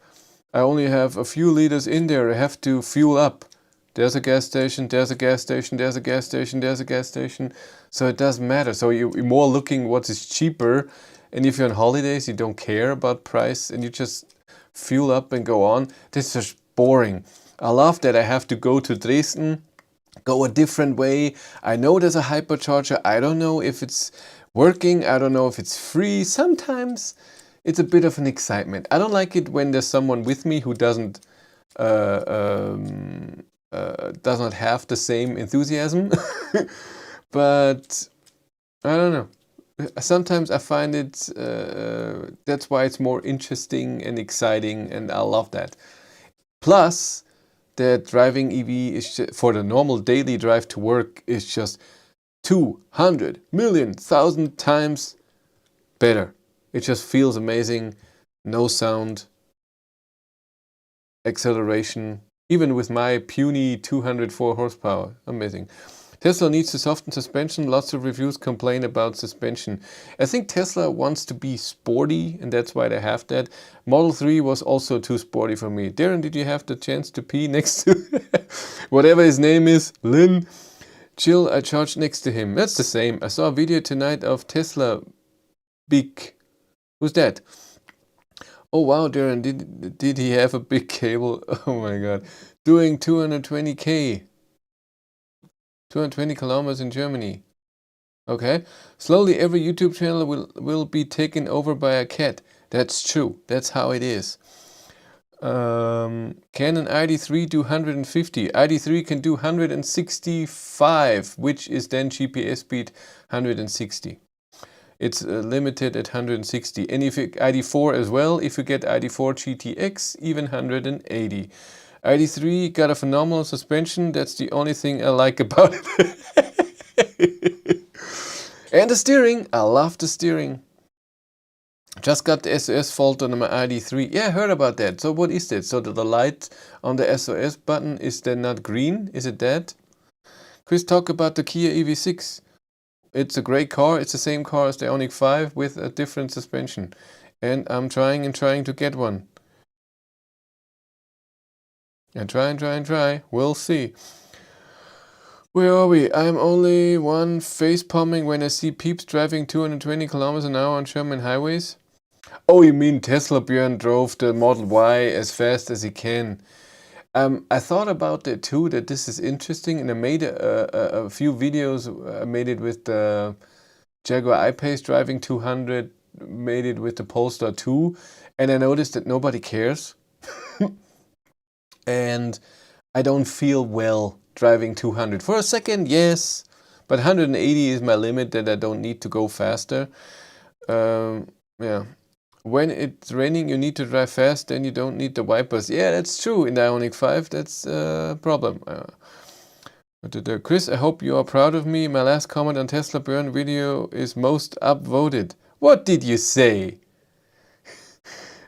a few liters in there. I have to fuel up. There's a gas station. There's a gas station. There's a gas station. There's a gas station. So it doesn't matter. So you're more looking what is cheaper, and if you're on holidays, you don't care about price, and you just fuel up and go on. This is just boring. I love that I have to go to Dresden, go a different way. I know there's a hypercharger. I don't know if it's working. I don't know if it's free. Sometimes it's a bit of an excitement. I don't like it when there's someone with me who does not have the same enthusiasm. But I don't know. Sometimes I find it, that's why it's more interesting and exciting, and I love that. Plus, that driving EV is for the normal daily drive to work is just 200,000,000 times better. It just feels amazing. No sound, acceleration, even with my puny 204 horsepower. Amazing. Tesla needs to soften suspension. Lots of reviews complain about suspension. I think Tesla wants to be sporty, and that's why they have that. Model 3 was also too sporty for me. Darren, did you have the chance to pee next to whatever his name is? Lynn? Chill, I charged next to him. That's the same. I saw a video tonight of Tesla big. Who's that? Oh wow, Darren, did he have a big cable? Oh my god. Doing 220k. 220 kilometers in Germany. Okay. Slowly every YouTube channel will be taken over by a cat. That's true. That's how it is. Can an ID3 do 150? ID3 can do 165, which is then GPS speed 160. It's limited at 160. And if you ID4 as well, if you get ID4 GTX, even 180. ID3 got a phenomenal suspension. That's the only thing I like about it. And the steering. I love the steering. Just got the SOS fault on my ID3. Yeah, I heard about that. So what is that? So the light on the SOS button is then not green? Is it that? Chris, talk about the Kia EV6. It's a great car. It's the same car as the Ioniq 5 with a different suspension. And I'm trying to get one. And try. We'll see. Where are we? I'm only one face palming when I see peeps driving 220 kilometers an hour on German highways. Oh, you mean Tesla Björn drove the Model Y as fast as he can. I thought about that too, that this is interesting, and I made a few videos. I made it with the Jaguar I-Pace driving 200, made it with the Polestar 2, and I noticed that nobody cares. And I don't feel well driving 200. For a second, yes, but 180 is my limit, that I don't need to go faster. Yeah. When it's raining, you need to drive fast, then you don't need the wipers. Yeah, that's true. In the Ioniq 5, that's a problem. Chris, I hope you are proud of me. My last comment on Tesla Burn video is most upvoted. What did you say?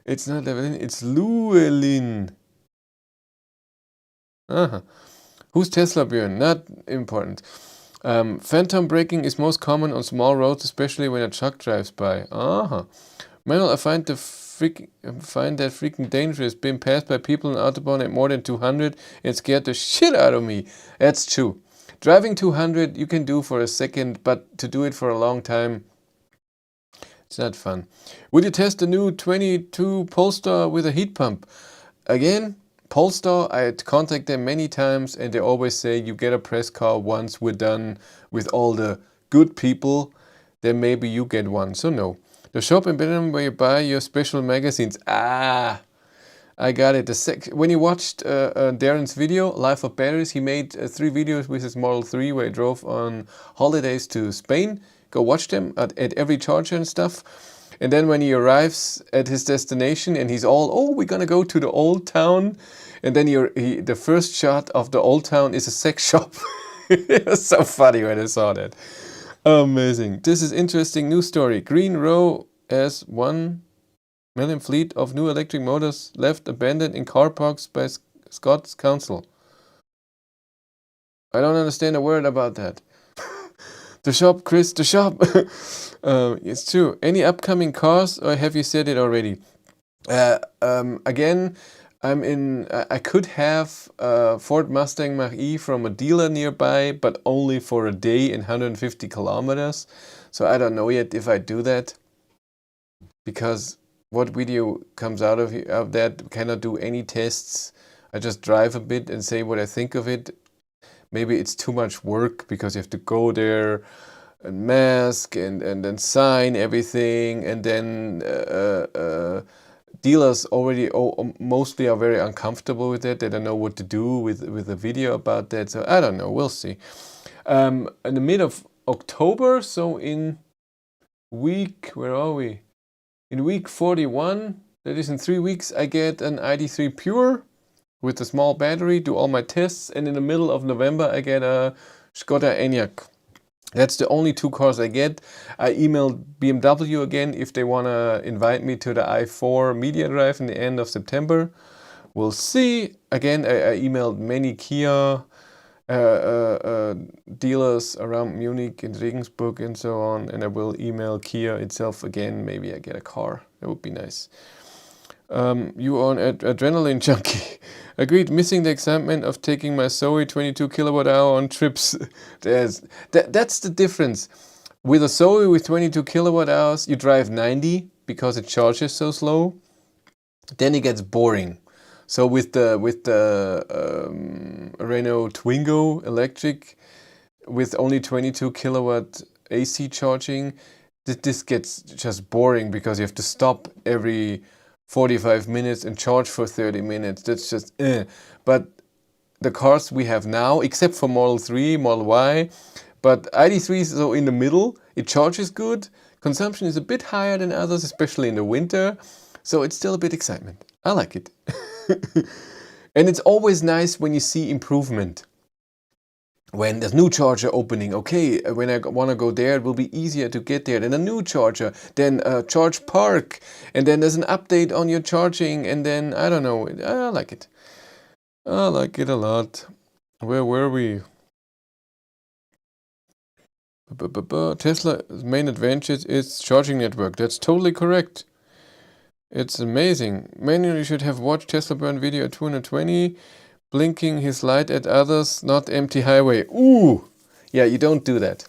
It's not Evelyn, it's Llewellyn. Who's Tesla Björn? Not important. Phantom braking is most common on small roads, especially when a truck drives by. Manuel, I find that freaking dangerous. Being passed by people on Autobahn at more than 200 and scared the shit out of me. That's true. Driving 200 you can do for a second, but to do it for a long time, it's not fun. Will you test the new 22 Polestar with a heat pump? Again, Polestar, I had contacted them many times and they always say you get a press car once we're done with all the good people, then maybe you get one. So no. The shop in Belgium where you buy your special magazines. Ah, I got it. When you watched Darren's video, Life of Batteries, he made 3 videos with his Model 3 where he drove on holidays to Spain. Go watch them at every charger and stuff. And then when he arrives at his destination and he's all, oh, we're gonna go to the old town. And then the first shot of the old town is a sex shop. It was so funny when I saw that. Amazing. This is interesting news story. Green Row has 1 million fleet of new electric motors left abandoned in car parks by Scots Council. I don't understand a word about that. The shop, Chris, the shop. It's true. Any upcoming cars, or have you said it already? Again, I could have a Ford Mustang Mach-E from a dealer nearby, but only for a day in 150 kilometers. So I don't know yet if I do that, because what video comes out of that? Cannot do any tests. I just drive a bit and say what I think of it. Maybe it's too much work because you have to go there and mask and then sign everything, and then dealers already mostly are very uncomfortable with it. They don't know what to do with a video about that. So I don't know. We'll see. In the mid of October, so in week, where are we? In week 41, that is in 3 weeks, I get an ID3 Pure with a small battery, do all my tests, and in the middle of November I get a Skoda Enyaq. That's the only 2 cars I get. I emailed BMW again if they want to invite me to the i4 media drive in the end of September. We'll see. Again, I emailed many Kia dealers around Munich and Regensburg and so on, and I will email Kia itself again. Maybe I get a car. That would be nice. You are an adrenaline junkie. Agreed, missing the excitement of taking my Zoe 22 kilowatt hour on trips. That's the difference. With a Zoe with 22 kilowatt hours, you drive 90 because it charges so slow. Then it gets boring. So with the Renault Twingo electric with only 22 kilowatt AC charging, this gets just boring because you have to stop every 45 minutes and charge for 30 minutes. That's just But the cars we have now, except for Model 3, Model Y, but ID3 is so in the middle. It charges good. Consumption is a bit higher than others, especially in the winter. So it's still a bit excitement. I like it. And it's always nice when you see improvement. When there's new charger opening, okay, when I want to go there, it will be easier to get there. Then a new charger, then a charge park, and then there's an update on your charging, and then, I don't know, I like it. I like it a lot. Where were we? Tesla's main advantage is charging network. That's totally correct. It's amazing. Manually should have watched Tesla burn video at 220. Blinking his light at others, not empty highway. Ooh! Yeah, you don't do that.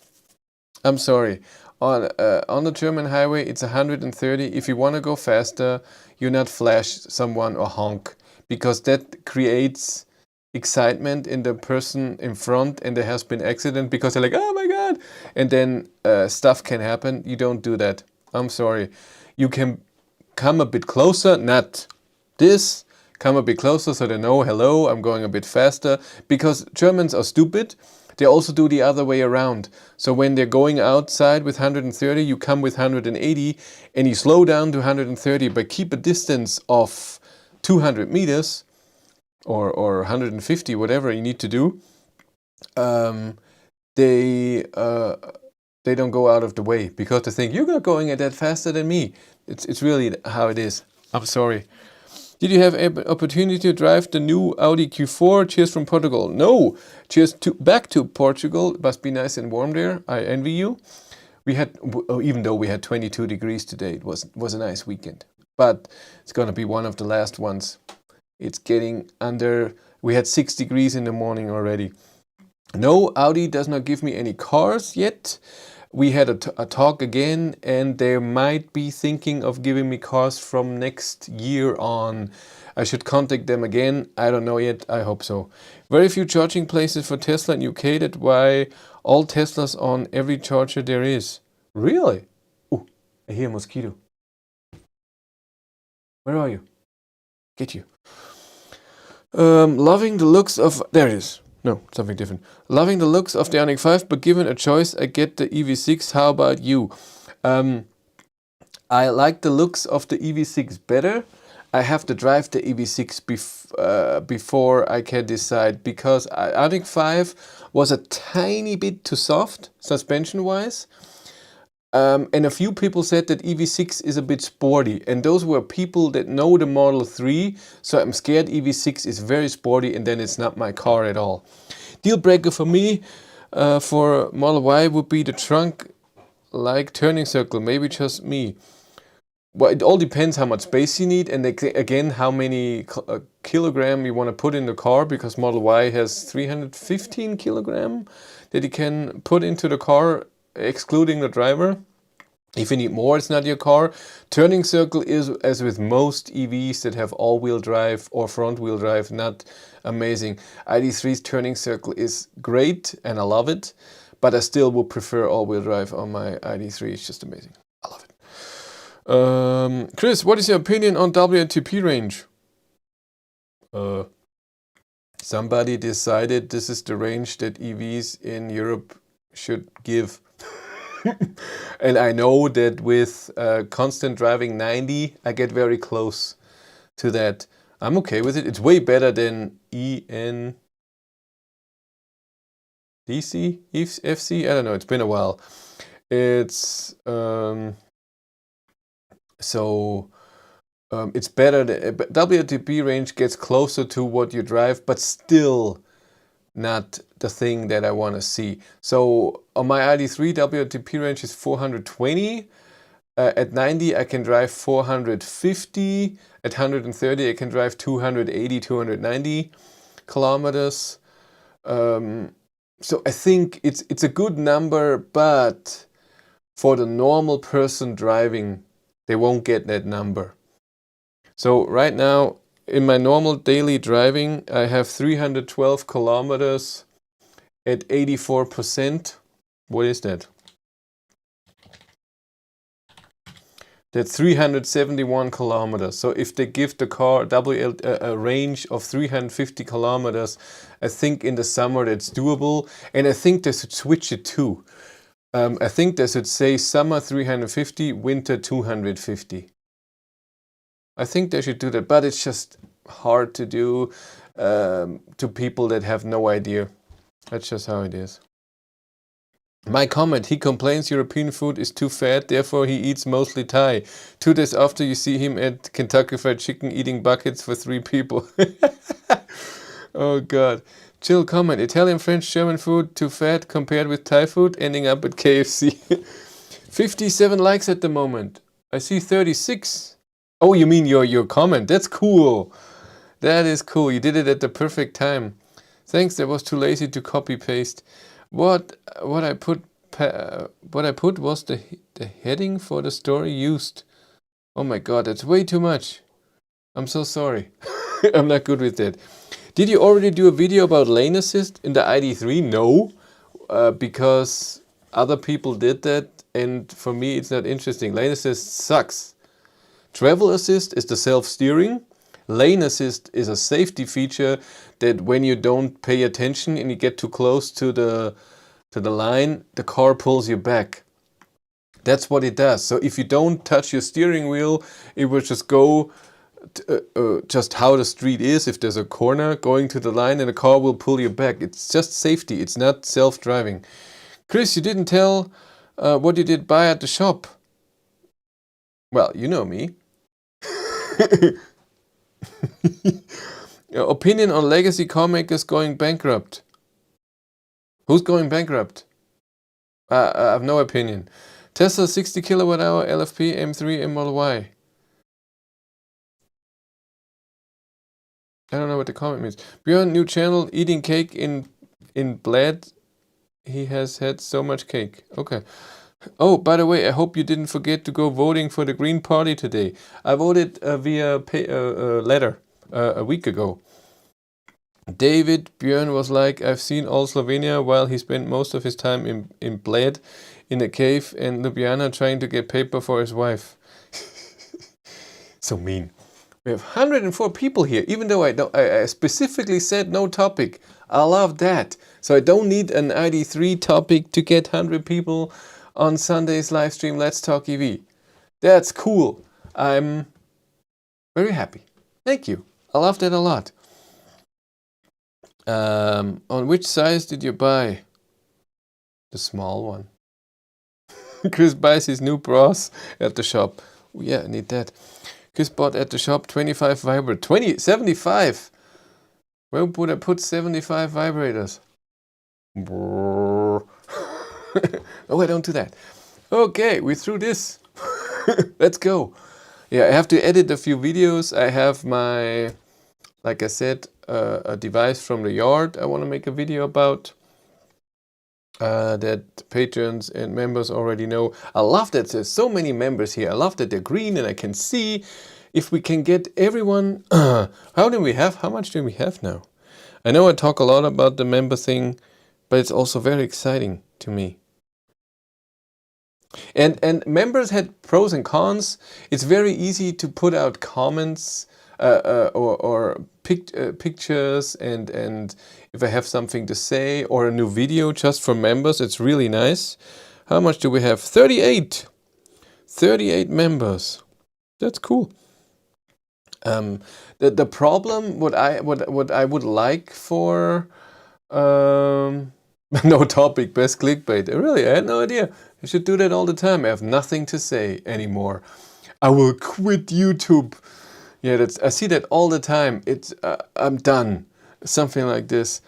I'm sorry. On the German highway, it's 130. If you want to go faster, you not flash someone or honk, because that creates excitement in the person in front, and there has been accident because they're like, oh my God! And then stuff can happen. You don't do that. I'm sorry. You can come a bit closer, not this. Come a bit closer so they know, hello, I'm going a bit faster. Because Germans are stupid, they also do the other way around. So when they're going outside with 130, you come with 180 and you slow down to 130, but keep a distance of 200 meters or 150, whatever you need to do. They don't go out of the way because they think, you're not going at that faster than me. It's really how it is. I'm sorry. Did you have an opportunity to drive the new Audi Q4? Cheers from Portugal. No, cheers back to Portugal. It must be nice and warm there. I envy you. We had, even though we had 22 degrees today, it was a nice weekend. But it's going to be one of the last ones. It's getting under, we had 6 degrees in the morning already. No, Audi does not give me any cars yet. We had a talk again, and they might be thinking of giving me cars from next year on. I should contact them again. I don't know yet. I hope so. Very few charging places for Tesla in UK. That's why all Teslas on every charger there is. Really? Oh, I hear a mosquito. Where are you? Get you. Loving the looks of... There it is. No, something different. Loving the looks of the Ioniq 5, but given a choice, I get the EV6. How about you? I like the looks of the EV6 better. I have to drive the EV6 before I can decide, because Ioniq 5 was a tiny bit too soft suspension-wise. And a few people said that EV6 is a bit sporty, and those were people that know the Model 3, so I'm scared EV6 is very sporty and then it's not my car at all. Deal breaker for me for Model Y would be the trunk like turning circle, maybe just me. Well, it all depends how much space you need, and again how many kilogram you want to put in the car, because Model Y has 315 kilogram that you can put into the car, excluding the driver. If you need more, it's not your car. Turning circle is, as with most EVs that have all-wheel drive or front-wheel drive, not amazing. ID.3's turning circle is great and I love it, but I still would prefer all-wheel drive on my ID.3. It's just amazing. I love it. Chris, what is your opinion on WLTP range? Somebody decided this is the range that EVs in Europe should give. And I know that with constant driving 90, I get very close to that. I'm okay with it. It's way better than ENDC, FC? I don't know, it's been a while. It's it's better. WLTP range gets closer to what you drive, but still not the thing that I want to see. So on my ID.3, WLTP range is 420. At 90, I can drive 450. At 130, I can drive 280, 290 kilometers. So I think it's a good number, but for the normal person driving, they won't get that number. So right now, in my normal daily driving, I have 312 kilometers at 84%. What is that? That's 371 kilometers. So if they give the car a range of 350 kilometers, I think in the summer that's doable. And I think they should switch it too. I think they should say summer 350, winter 250. I think they should do that, but it's just hard to do to people that have no idea. That's just how it is. My comment, he complains European food is too fat, therefore he eats mostly Thai. 2 days after, you see him at Kentucky Fried Chicken eating buckets for 3 people. Oh God. Chill comment, Italian, French, German food too fat compared with Thai food, ending up at KFC. 57 likes at the moment. I see 36. Oh, you mean your comment? That's cool. That is cool. You did it at the perfect time. Thanks. I was too lazy to copy paste. What I put was the heading for the story used. Oh my God, that's way too much. I'm so sorry. I'm not good with that. Did you already do a video about lane assist in the ID.3? No, because other people did that, and for me it's not interesting. Lane assist sucks. Travel assist is the self-steering. Lane assist is a safety feature that when you don't pay attention and you get too close to the line, the car pulls you back. That's what it does. So if you don't touch your steering wheel, it will just go just how the street is. If there's a corner going to the line, and the car will pull you back. It's just safety. It's not self-driving. Chris, you didn't tell what you did buy at the shop. Well, you know me. Opinion on legacy car makers going bankrupt. Who's going bankrupt? I have no opinion. Tesla 60 kilowatt hour LFP M3 M Model Y. I don't know what the comment means. Björn, new channel, eating cake in in Bled he has had so much cake. Okay. Oh, by the way, I hope you didn't forget to go voting for the Green Party today. I voted via letter a week ago. David Björn was like, I've seen all Slovenia while he spent most of his time in Bled in a cave in Ljubljana trying to get paper for his wife. So mean. We have 104 people here, even though I specifically said no topic. I love that. So I don't need an ID3 topic to get 100 people on Sunday's live stream Let's Talk EV. That's cool. I'm very happy. Thank you. I love that a lot. On which size did you buy? The small one. Chris buys his new bras at the shop. Oh, yeah, I need that. Chris bought at the shop 25 vibrators. 75! Where would I put 75 vibrators? Oh, I don't do that. Okay, we threw this. Let's go. Yeah, I have to edit a few videos. I have my, like I said, a device from the yard I want to make a video about. That patrons and members already know. I love that there's so many members here. I love that they're green and I can see if we can get everyone. How much do we have now? I know I talk a lot about the member thing, but it's also very exciting to me. And members had pros and cons. It's very easy to put out comments or pictures and if I have something to say or a new video just for members, it's really nice. How much do we have? 38 members. That's cool. The problem what I would like for no topic, best clickbait. Really, I had no idea. I should do that all the time. I have nothing to say anymore. I will quit YouTube. Yeah, I see that all the time. It's I'm done. Something like this.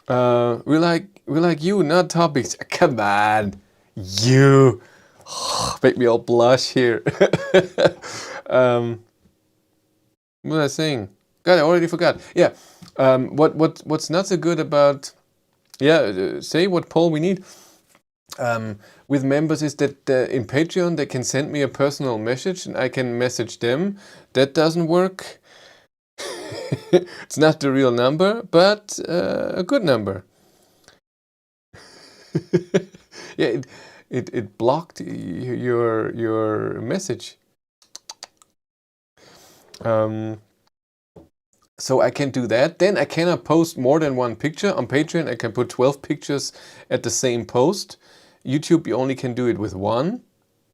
We like you, not topics. Come on, you. Make me all blush here. What was I saying? God, I already forgot. Yeah. What's not so good about? Yeah, say what poll we need. With members is that in Patreon they can send me a personal message and I can message them. That doesn't work. It's not the real number, but a good number. Yeah, it blocked your message. So I can do that. Then I cannot post more than one picture. On Patreon I can put 12 pictures at the same post. YouTube you only can do it with one.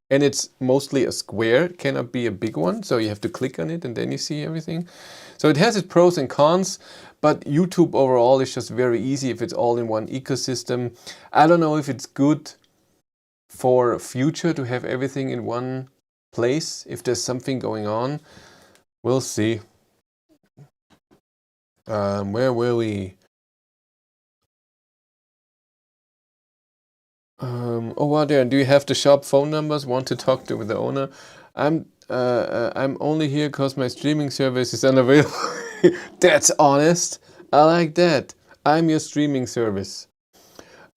And it's mostly a square, it cannot be a big one. So you have to click on it and then you see everything. So it has its pros and cons, but YouTube overall is just very easy if it's all in one ecosystem. I don't know if it's good for future to have everything in one place. If there's something going on, we'll see. Where were we? Oh, wow, there. Do you have the shop phone numbers? Want to talk to with the owner? I'm only here because my streaming service is unavailable. That's honest. I like that. I'm your streaming service.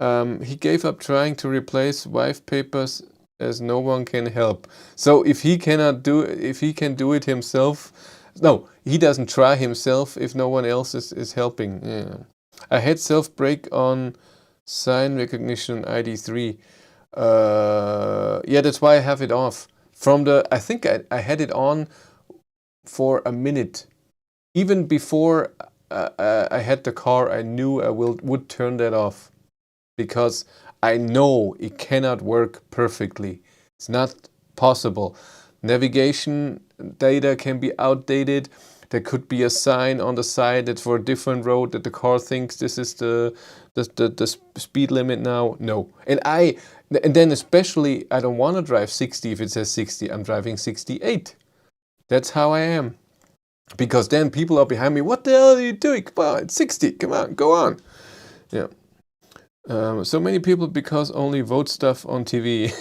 He gave up trying to replace wife papers as no one can help. So if he can do it himself, no, he doesn't try himself if no one else is helping. Yeah. I had self-break on sign recognition ID3. Yeah, that's why I have it off. I think I had it on for a minute. Even before I had the car, I knew I would turn that off. Because I know it cannot work perfectly. It's not possible. Navigation data can be outdated. There could be a sign on the side that's for a different road that the car thinks this is the speed limit now. No. And then especially I don't want to drive 60 if it says 60. I'm driving 68. That's how I am. Because then people are behind me. What the hell are you doing? Come on, it's 60. Come on, go on. Yeah. So many people because only vote stuff on TV.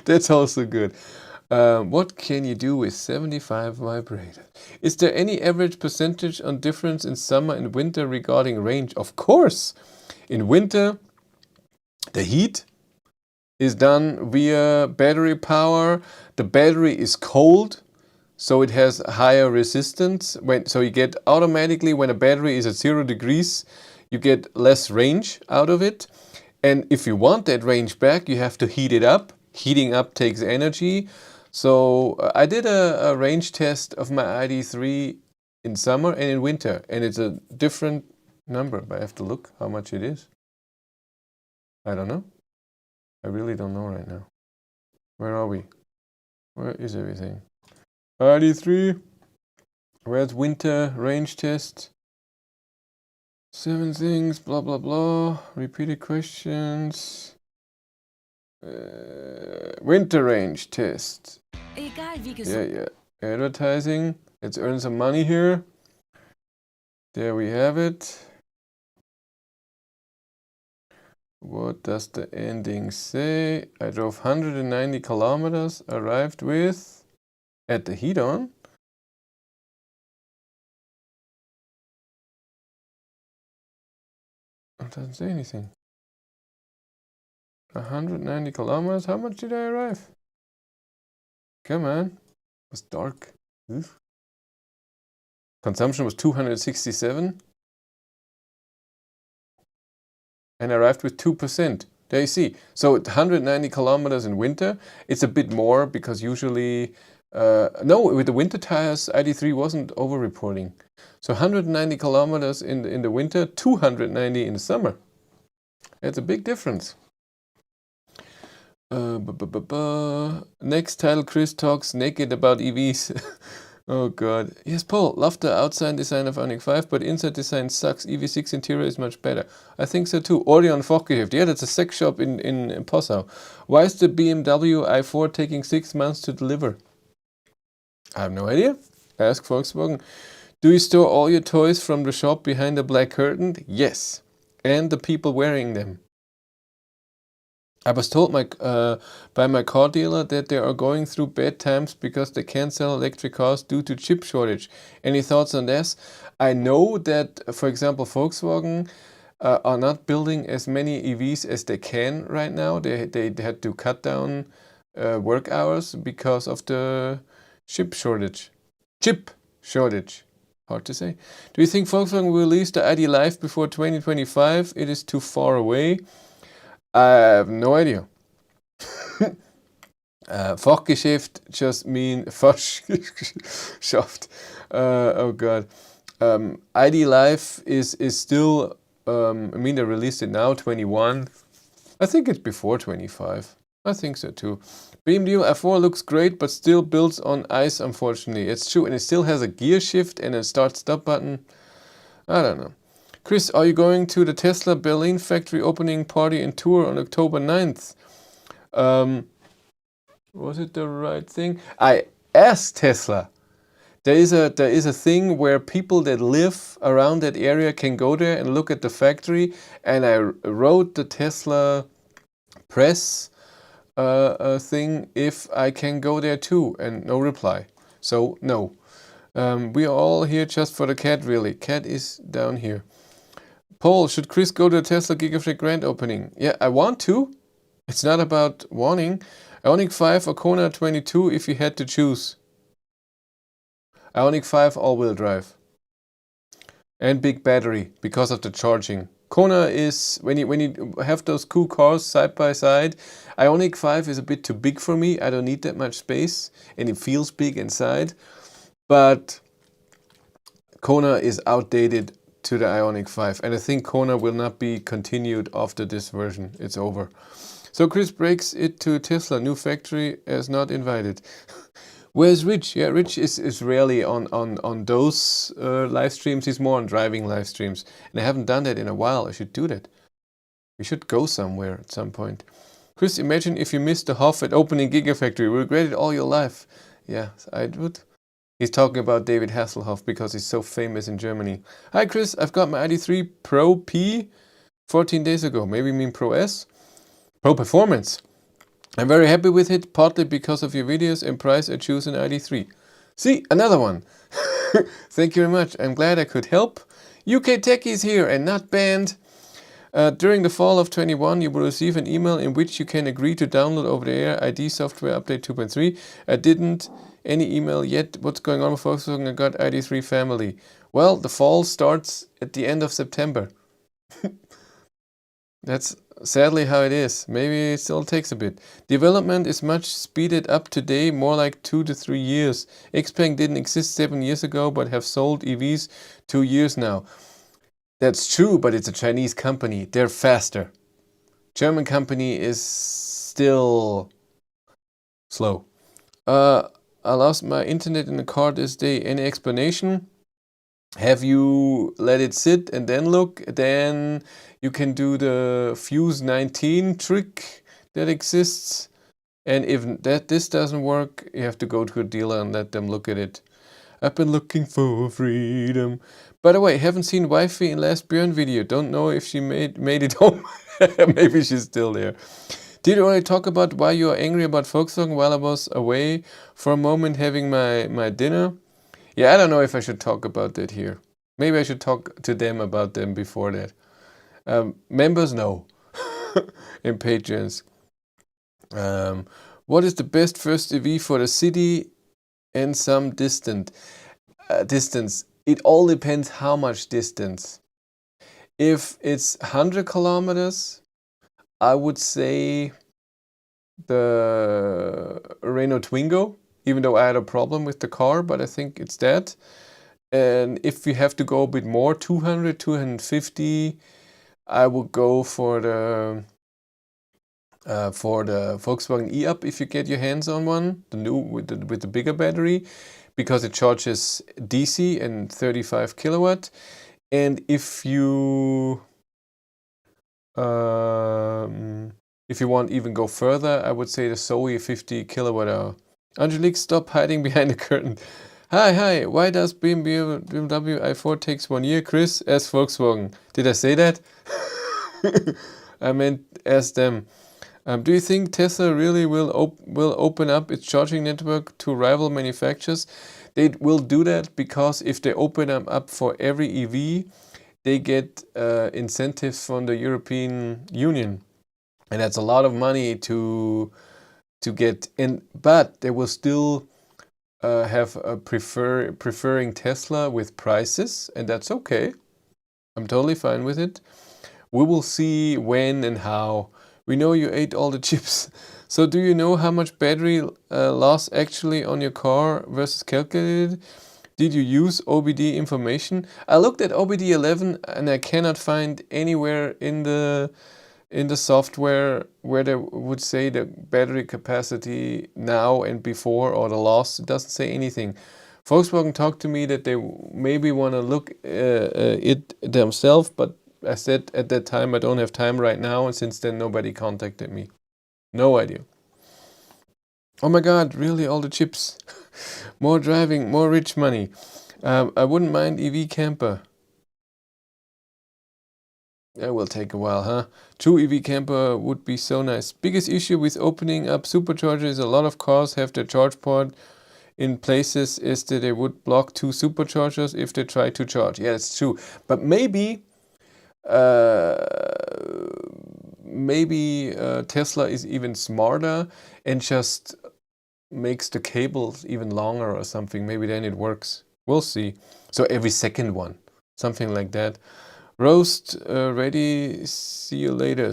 That's also good. What can you do with 75 vibrator? Is there any average percentage on difference in summer and winter regarding range? Of course. In winter, the heat is done via battery power. The battery is cold, so it has higher resistance. So you get automatically, when a battery is at 0 degrees, you get less range out of it. And if you want that range back, you have to heat it up. Heating up takes energy. So I did a range test of my ID3 in summer and in winter, and it's a different number, but I have to look how much it is. I don't know. I really don't know right now. Where are we? Where is everything? ID3. Where's winter range test? 7 things, blah, blah, blah. Repeated questions. Winter range test. Yeah. Advertising. Let's earn some money here. There we have it. What does the ending say? I drove 190 kilometers, arrived with, at the heat on. It doesn't say anything. 190 kilometers, how much did I arrive? Come on, it was dark. Oof. Consumption was 267. And I arrived with 2%. There you see. So 190 kilometers in winter. It's a bit more because usually, no, with the winter tires, ID3 wasn't over-reporting. So 190 kilometers in the winter, 290 in the summer. That's a big difference. Next title, Chris talks naked about EVs. Oh god. Yes, Paul, love the outside design of Ioniq 5, but inside design sucks. EV6 interior is much better. I think so too. Orion Fockgeschäft. Yeah, that's a sex shop in Passau. Why is the BMW i4 taking 6 months to deliver? I have no idea. Ask Volkswagen. Do you store all your toys from the shop behind the black curtain? Yes. And the people wearing them. I was told by my car dealer that they are going through bad times because they can't sell electric cars due to chip shortage. Any thoughts on this? I know that, for example, Volkswagen are not building as many EVs as they can right now. They had to cut down work hours because of the chip shortage. Hard to say. Do you think Volkswagen will release the ID Live before 2025? It is too far away. I have no idea. Fachgeschäft just mean Fachgeschäft. Oh god. ID Live is still, I mean, they released it now, 21. I think it's before 25. I think so too. BMW i4 looks great, but still builds on ice, unfortunately. It's true, and it still has a gear shift and a start-stop button. I don't know. Chris, are you going to the Tesla Berlin factory opening party and tour on October 9th? Was it the right thing? I asked Tesla. There is a thing where people that live around that area can go there and look at the factory, and I wrote the Tesla press thing if I can go there too, and no reply. So no. We are all here just for the cat, really. Cat is down here. Paul, should Chris go to the Tesla Gigafactory grand opening? Yeah, I want to. It's not about wanting. Ioniq 5 or Kona 22 if you had to choose. Ioniq 5 all-wheel drive. And big battery because of the charging. Kona is, when you have those cool cars side by side, Ioniq 5 is a bit too big for me. I don't need that much space and it feels big inside. But Kona is outdated to the Ioniq 5, and I think Kona will not be continued after this version. It's over. So Chris breaks it to Tesla new factory as not invited. Where's Rich? Yeah, Rich is rarely on those live streams. He's more on driving live streams, and I haven't done that in a while. I should do that. We should go somewhere at some point. Chris, imagine if you missed the Hoff at opening Gigafactory. You regret it all your life. Yeah, I would. He's talking about David Hasselhoff because he's so famous in Germany. Hi Chris, I've got my ID3 Pro P 14 days ago. Maybe you mean Pro S? Pro Performance. I'm very happy with it, partly because of your videos and price. I choose an ID3. See, another one. Thank you very much. I'm glad I could help. UK Techies here and not banned. During the fall of 21, you will receive an email in which you can agree to download over-the-air ID software update 2.3. I didn't any email yet. What's going on with Volkswagen? I got ID3 family. Well, the fall starts at the end of September. That's sadly how it is. Maybe it still takes a bit. Development is much speeded up today, more like 2 to 3 years. Xpeng didn't exist 7 years ago, but have sold EVs 2 years now. That's true, but it's a Chinese company. They're faster. German company is still slow. I lost my internet in the car this day. Any explanation? Have you let it sit and then look? Then you can do the Fuse 19 trick that exists. And if this doesn't work, you have to go to a dealer and let them look at it. I've been looking for freedom. By the way, haven't seen Wifey in last Björn video. Don't know if she made it home. Maybe she's still there. Did you already talk about why you are angry about Volkswagen while I was away for a moment having my dinner? Yeah, I don't know if I should talk about that here. Maybe I should talk to them about them before that. Members, no. And patrons. What is the best first EV for the city and some distance? It all depends how much distance. If it's 100 kilometers, I would say the Renault Twingo, even though I had a problem with the car, but I think it's that. And if we have to go a bit more, 200, 250, I would go for the Volkswagen e-up if you get your hands on one, the new with the bigger battery, because it charges DC and 35 kilowatt. And if you want even go further, I would say the Zoe 50 kilowatt hour. Angelique, stop hiding behind the curtain. Hi, why does BMW i4 takes 1 year? Chris, ask Volkswagen. Did I say that? I meant ask them. Do you think Tesla really will open up its charging network to rival manufacturers? They will do that because if they open them up for every EV, they get incentives from the European Union. And that's a lot of money to get in, but they will still have a preferring Tesla with prices, and that's okay. I'm totally fine with it. We will see when and how. We know you ate all the chips. So do you know how much battery loss actually on your car versus calculated? Did you use OBD information? I looked at OBD 11 and I cannot find anywhere in the software where they would say the battery capacity now and before or the loss. It doesn't say anything. Volkswagen talked to me that they maybe want to look it themselves, but I said at that time I don't have time right now, and since then nobody contacted me. No idea. Oh my god, really all the chips. More driving, more rich money. I wouldn't mind EV camper. That will take a while, huh? True EV camper would be so nice. Biggest issue with opening up superchargers is a lot of cars have their charge port in places is that they would block 2 superchargers if they try to charge. Yeah, it's true. But maybe Tesla is even smarter and just makes the cables even longer or something. Maybe then it works. We'll see. So every second one, something like that. Roast ready. See you later.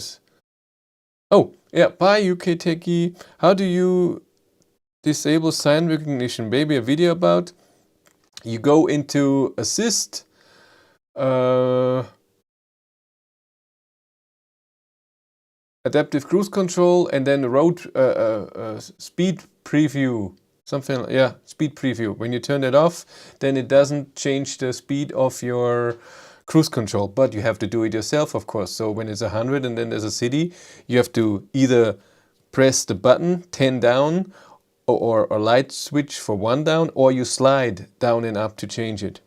Oh yeah, bye UK Techie. How do you disable sign recognition? Maybe a video about. You go into assist. Adaptive cruise control, and then road speed preview, something like, yeah, speed preview. When you turn it off, then it doesn't change the speed of your cruise control, but you have to do it yourself, of course. So when it's 100 and then there's a city, you have to either press the button 10 down or a light switch for 1 down, or you slide down and up to change it.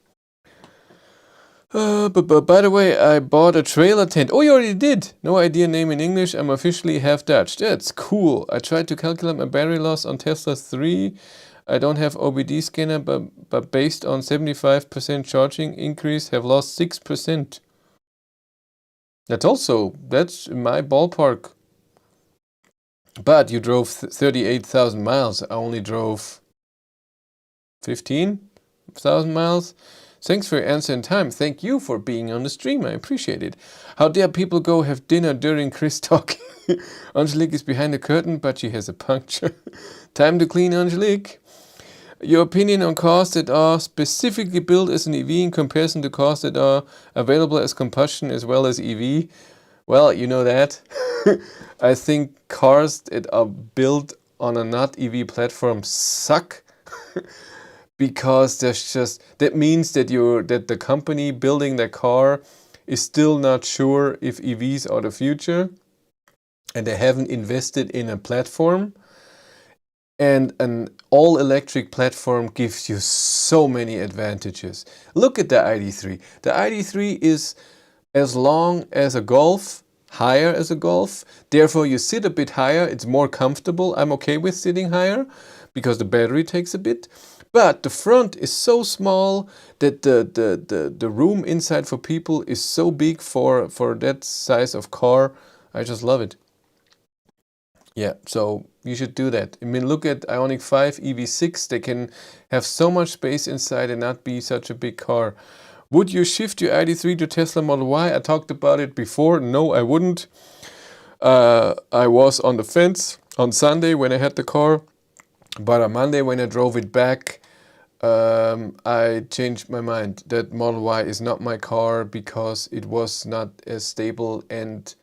But by the way, I bought a trailer tent. Oh, you already did. No idea name in English. I'm officially half Dutch. That's cool. I tried to calculate my battery loss on Tesla 3. I don't have OBD scanner, but based on 75% charging increase, have lost 6%. That's in my ballpark. But you drove 38,000 miles. I only drove 15,000 miles. Thanks for your answer in time. Thank you for being on the stream. I appreciate it. How dare people go have dinner during Chris talking? Angelique is behind the curtain, but she has a puncture. Time to clean Angelique. Your opinion on cars that are specifically built as an EV in comparison to cars that are available as combustion as well as EV? Well, you know that. I think cars that are built on a not EV platform suck. Because that means that the company building the car is still not sure if EVs are the future, and they haven't invested in a platform. And an all-electric platform gives you so many advantages. Look at the ID.3. The ID.3 is as long as a Golf, higher as a Golf. Therefore, you sit a bit higher. It's more comfortable. I'm okay with sitting higher because the battery takes a bit. But the front is so small that the room inside for people is so big for that size of car. I just love it. Yeah, so you should do that. I mean, look at Ioniq 5 EV6. They can have so much space inside and not be such a big car. Would you shift your ID.3 to Tesla Model Y? I talked about it before. No, I wouldn't. I was on the fence on Sunday when I had the car. But on Monday when I drove it back, I changed my mind. That Model Y is not my car because it was not as stable and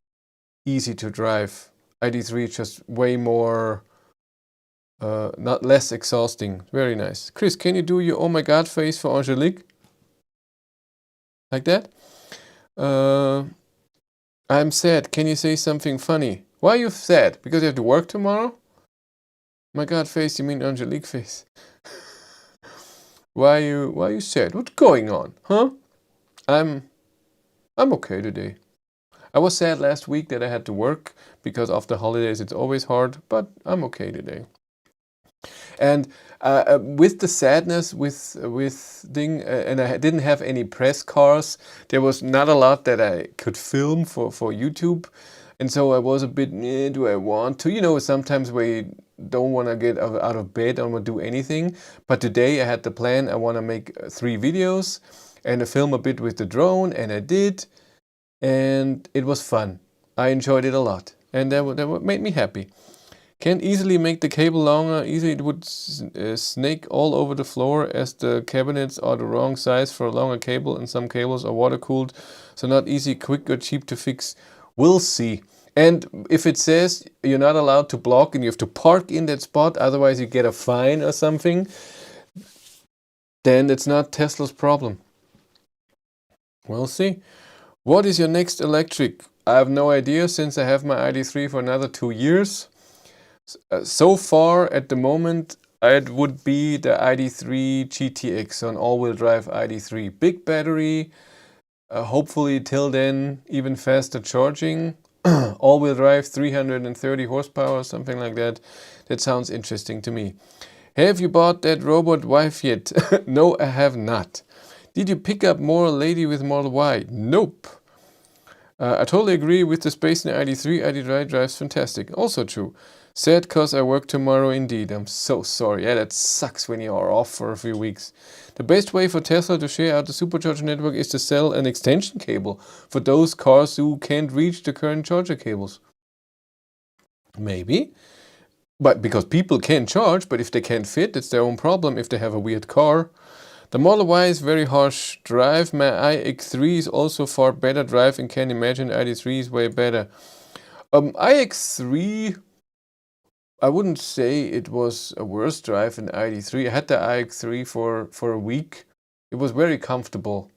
easy to drive. ID.3 is just way more, not less exhausting. Very nice. Chris, can you do your oh my god face for Angelique? Like that? I'm sad. Can you say something funny? Why are you sad? Because you have to work tomorrow? My god face, you mean Angelique face? Why are you sad? What's going on? Huh? I'm okay today. I was sad last week that I had to work because after holidays it's always hard, but I'm okay today. And with the sadness, and I didn't have any press cars. There was not a lot that I could film for YouTube, and so I was a bit, do I want to? You know, sometimes we don't want to get out of bed, don't want to do anything. But today I had the plan. I want to make 3 videos and film a bit with the drone, and I did, and it was fun. I enjoyed it a lot, and that made me happy. Can't easily make the cable longer. Easily it would snake all over the floor as the cabinets are the wrong size for a longer cable and some cables are water cooled. So not easy, quick or cheap to fix. We'll see. And if it says you're not allowed to block and you have to park in that spot, otherwise you get a fine or something, then it's not Tesla's problem. We'll see. What is your next electric? I have no idea since I have my ID.3 for another 2 years. So far, at the moment, it would be the ID.3 GTX, an all-wheel drive ID.3. Big battery, hopefully till then even faster charging. All-wheel drive, 330 horsepower, something like that. That sounds interesting to me. Have you bought that robot wife yet? No, I have not. Did you pick up more lady with Model Y? Nope. I totally agree with the space in the ID.3. ID.3 drives fantastic. Also true. Sad cause I work tomorrow indeed. I'm so sorry. Yeah, that sucks when you are off for a few weeks. The best way for Tesla to share out the supercharger network is to sell an extension cable for those cars who can't reach the current charger cables. Maybe. But because people can charge, but if they can't fit, it's their own problem if they have a weird car. The Model Y is very harsh drive. My iX3 is also far better drive and can imagine ID.3 is way better. iX3... I wouldn't say it was a worse drive than ID.3. I had the iX3 for a week. It was very comfortable.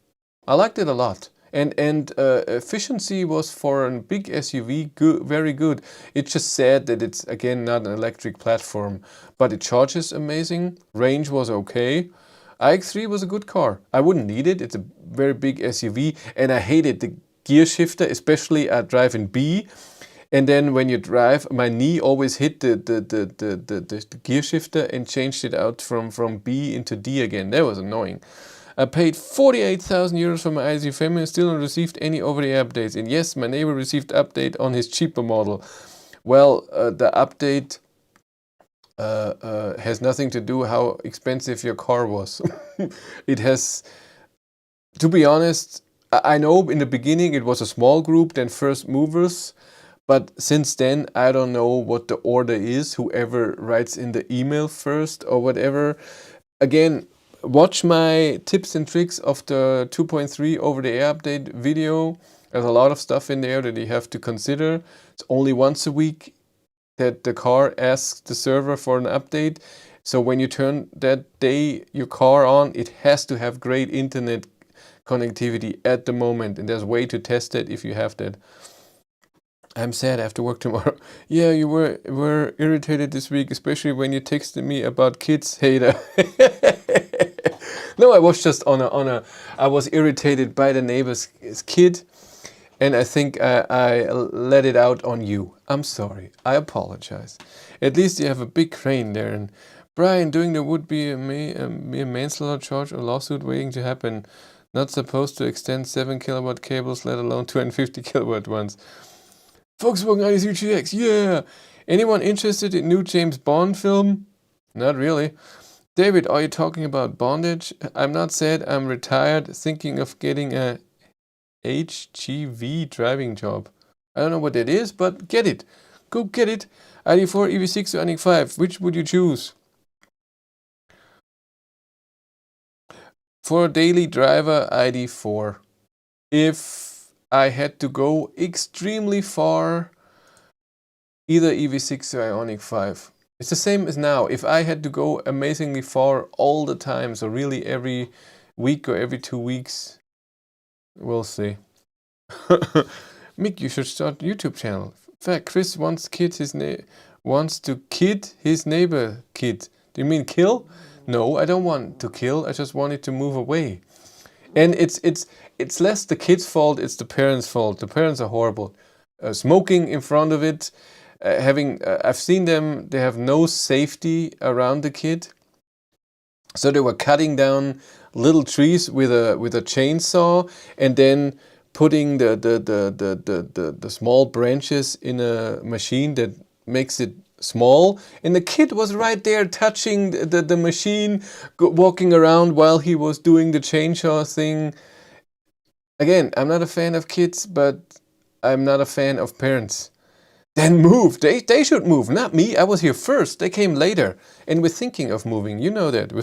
I liked it a lot. And efficiency was for a big SUV good, very good. It's just sad that it's again not an electric platform, but it charges amazing. Range was okay. iX3 was a good car. I wouldn't need it. It's a very big SUV, and I hated the gear shifter, especially at driving B. And then when you drive, my knee always hit the gear shifter and changed it out from B into D again. That was annoying. I paid 48,000 euros for my ID family and still not received any over-the-air updates. And yes, my neighbor received update on his cheaper model. Well, the update has nothing to do how expensive your car was. It has, to be honest, I know in the beginning it was a small group, then first movers. But since then, I don't know what the order is, whoever writes in the email first or whatever. Again, watch my tips and tricks of the 2.3 over-the-air update video. There's a lot of stuff in there that you have to consider. It's only once a week that the car asks the server for an update. So when you turn that day your car on, it has to have great internet connectivity at the moment. And there's a way to test it if you have that. I'm sad I have to work tomorrow. Yeah, you were irritated this week, especially when you texted me about kids, hater. No, I was just I was irritated by the neighbor's kid, and I think I let it out on you. I'm sorry. I apologize. At least you have a big crane there. And Brian, doing there would be a manslaughter charge or lawsuit waiting to happen. Not supposed to extend 7 kilowatt cables, let alone 250 kilowatt ones. Volkswagen ID3 GX, yeah! Anyone interested in new James Bond film? Not really. David, are you talking about bondage? I'm not sad, I'm retired, thinking of getting a HGV driving job. I don't know what that is, but get it. Go get it. ID4, EV6 or Ioniq 5, which would you choose? For a daily driver, ID4. If I had to go extremely far, either EV6 or Ioniq 5. It's the same as now. If I had to go amazingly far all the time, so really every week or every 2 weeks, we'll see. Mick, you should start a YouTube channel. In fact, Chris wants to kid his neighbor kid. Do you mean kill? No, I don't want to kill. I just want it to move away. And it's less the kid's fault, it's the parents' fault. The parents are horrible. Smoking in front of it, I've seen them, they have no safety around the kid. So they were cutting down little trees with a chainsaw and then putting the small branches in a machine that makes it small, and the kid was right there touching the machine, walking around while he was doing the chainsaw thing. Again, I'm not a fan of kids, but I'm not a fan of parents. Then move. They should move, not me. I was here first. They came later, and we're thinking of moving. You know that.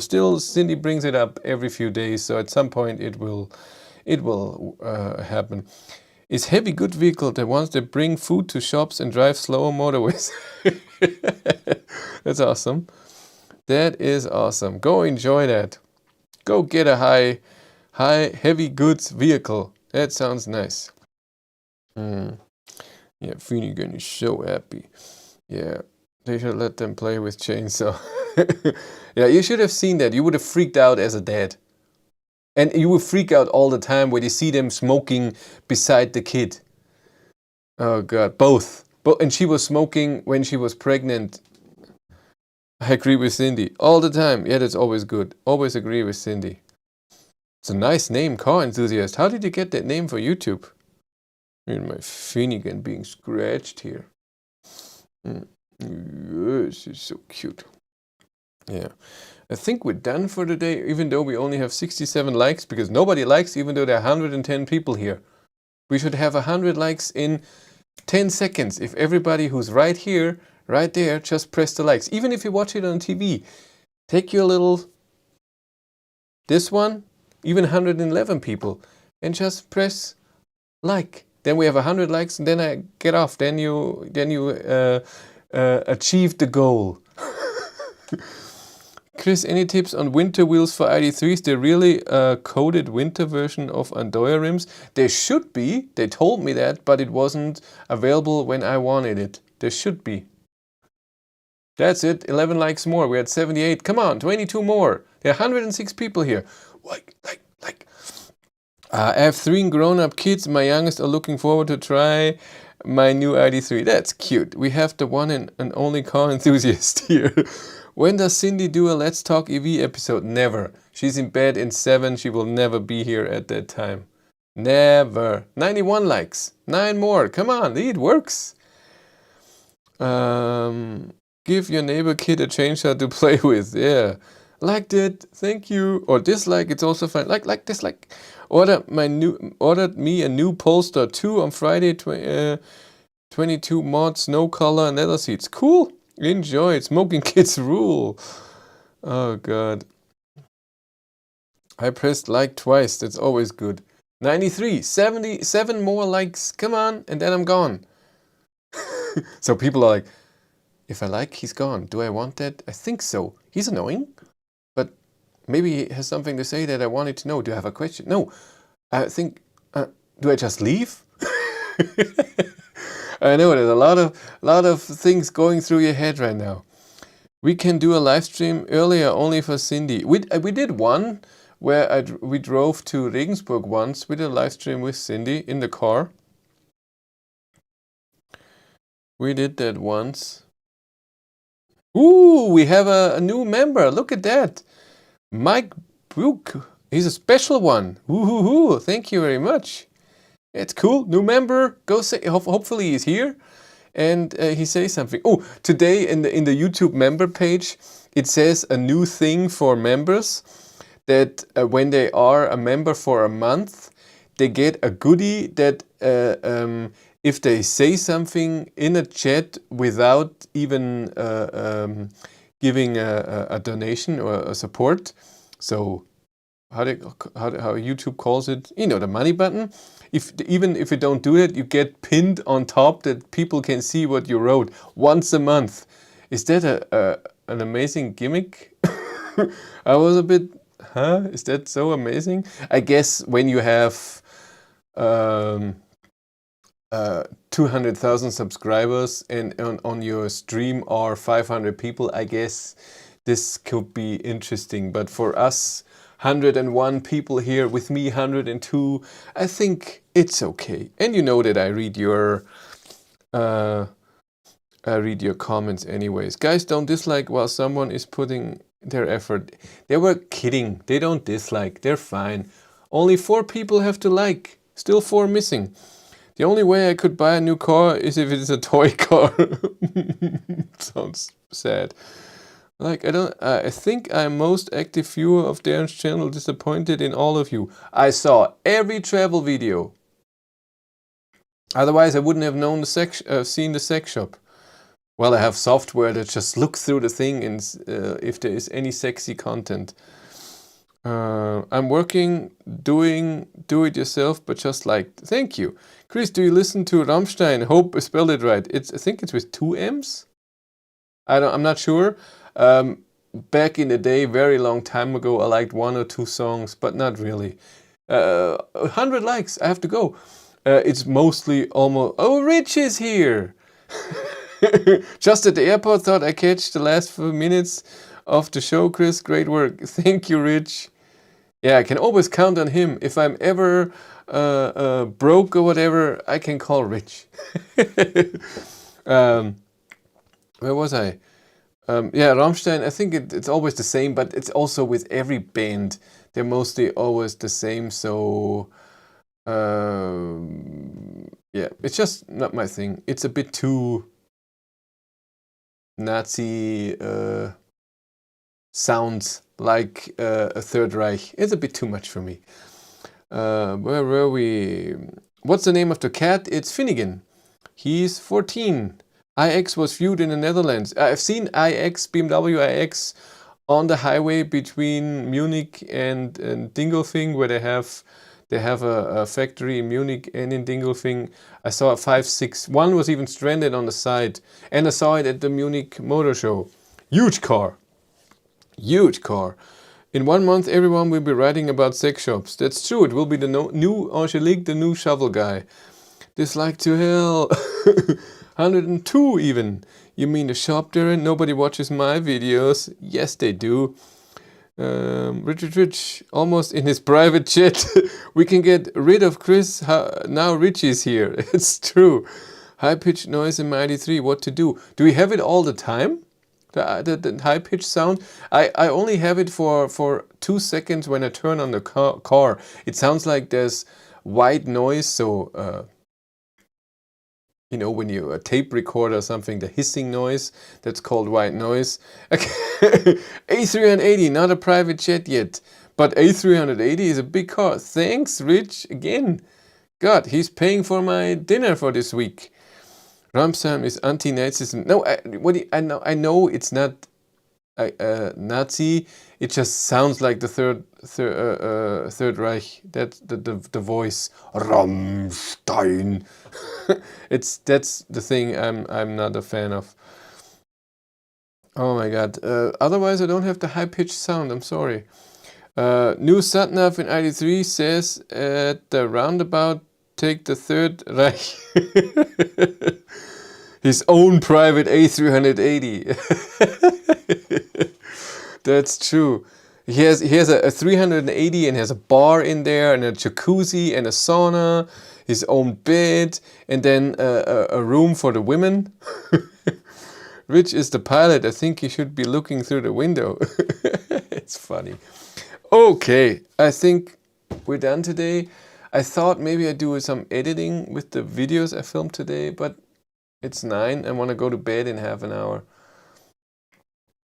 Cindy brings it up every few days, so at some point it will happen. Is heavy good vehicle the ones that bring food to shops and drive slower motorways? That's awesome. That is awesome. Go enjoy that. Go get a high heavy goods vehicle. That sounds nice. Yeah, Finnegan is so happy. Yeah, they should let them play with chainsaw. Yeah, you should have seen that. You would have freaked out as a dad. And you will freak out all the time when you see them smoking beside the kid. Oh God, both. And she was smoking when she was pregnant. I agree with Cindy. All the time. Yeah, that's always good. Always agree with Cindy. It's a nice name, Car Enthusiast. How did you get that name for YouTube? Look at my Finnegan being scratched here. Yes, it's so cute. Yeah. I think we're done for today, even though we only have 67 likes, because nobody likes, even though there are 110 people here. We should have 100 likes in 10 seconds. If everybody who's right here, right there, just press the likes. Even if you watch it on TV, take your little, this one, even 111 people, and just press like. Then we have 100 likes, and then I get off. Then you achieve the goal. Chris, any tips on winter wheels for ID3s? They're really a coated winter version of Andoya rims. They should be. They told me that, but it wasn't available when I wanted it. There should be. That's it. 11 likes more. We had 78. Come on, 22 more. There are 106 people here. Like. I have 3 grown-up kids. My youngest are looking forward to try my new ID3. That's cute. We have the one and only car enthusiast here. When does Cindy do a Let's Talk EV episode? Never. She's in bed in 7. She will never be here at that time. Never. 91 likes. 9 more. Come on, it works. Give your neighbor kid a chainsaw to play with. Yeah. Liked it. Thank you. Or dislike. It's also fine. Like, dislike. Ordered me a new Polestar 2 on Friday. 22 mods, no color, leather seats. Cool. Enjoy. Smoking kids rule. Oh god. I pressed like twice. That's always good. 93. 77 more likes. Come on. And then I'm gone. So people are like, if I like, he's gone. Do I want that? I think so. He's annoying. But maybe he has something to say that I wanted to know. Do you have a question? No. I think, do I just leave? I know there's a lot of things going through your head right now. We can do a live stream earlier only for Cindy. We did one where we drove to Regensburg once. We did a live stream with Cindy in the car. We did that once. Ooh, we have a new member. Look at that. Mike Brook. He's a special one. Woohoo! Thank you very much. It's cool. New member. Go say. Hopefully he's here, and he says something. Oh, today in the YouTube member page, it says a new thing for members that when they are a member for a month, they get a goodie that if they say something in a chat without even giving a donation or a support. So how YouTube calls it, the money button. Even if you don't do it, you get pinned on top that people can see what you wrote once a month. Is that an amazing gimmick? I was a bit, is that so amazing? I guess when you have 200,000 subscribers and on your stream are 500 people, I guess this could be interesting. But for us 101 people here, with me 102, I think it's okay. And you know that I read your comments anyways. Guys, don't dislike while someone is putting their effort. They were kidding. They don't dislike. They're fine. Only 4 people have to like. Still 4 missing. The only way I could buy a new car is if it's a toy car. Sounds sad. Like, I think I'm most active viewer of Darren's channel. Disappointed in all of you. I saw every travel video. Otherwise, I wouldn't have known seen the sex shop. Well, I have software that just looks through the thing and if there is any sexy content. I'm working, doing do-it-yourself, but just like, thank you. Chris, do you listen to Rammstein? Hope I spelled it right. I think it's with 2 M's. I'm not sure. Back in the day, very long time ago, I liked 1 or 2 songs, but not really. 100 likes, I have to go. It's mostly almost, oh, Rich is here. Just at the airport, thought I catch the last few minutes of the show, Chris. Great work. Thank you, Rich. Yeah, I can always count on him. If I'm ever broke or whatever, I can call Rich. Where was I? Yeah, Rammstein, I think it's always the same, but it's also with every band. They're mostly always the same, so yeah, it's just not my thing. It's a bit too Nazi sounds like a Third Reich. It's a bit too much for me. Where were we? What's the name of the cat? It's Finnegan. He's 14. iX was viewed in the Netherlands. I've seen iX, BMW iX, on the highway between Munich and Dingolfing, where they have a factory in Munich and in Dingolfing. I saw a 5.6. One was even stranded on the side, and I saw it at the Munich Motor Show. Huge car. Huge car. In 1 month, everyone will be writing about sex shops. That's true. It will be the new Angelique, the new shovel guy. Dislike to hell. 102 even. You mean the shop, Darren? Nobody watches my videos. Yes, they do. Rich, almost in his private jet. We can get rid of Chris. Now Richie's here. It's true. High-pitched noise in my ID3. What to do? Do we have it all the time? The high-pitched sound? I only have it for 2 seconds when I turn on the car. It sounds like there's white noise, so... you know, when you tape record or something, the hissing noise, that's called white noise. A380, not a private jet yet, but A380 is a big car. Thanks, Rich, again. God, he's paying for my dinner for this week. Ramsheim is anti-Nazism. No, I know it's not Nazi. It just sounds like the Third Reich. That's the voice. Rammstein. That's the thing I'm not a fan of. Oh my god. Otherwise I don't have the high-pitched sound, I'm sorry. New satnav in ID3 says at the roundabout take the Third Reich. His own private A380. That's true. He has a 380 and has a bar in there and a jacuzzi and a sauna, his own bed, and then a room for the women. Rich is the pilot. I think he should be looking through the window. It's funny. Okay, I think we're done today. I thought maybe I'd do some editing with the videos I filmed today, but it's 9. I want to go to bed in half an hour.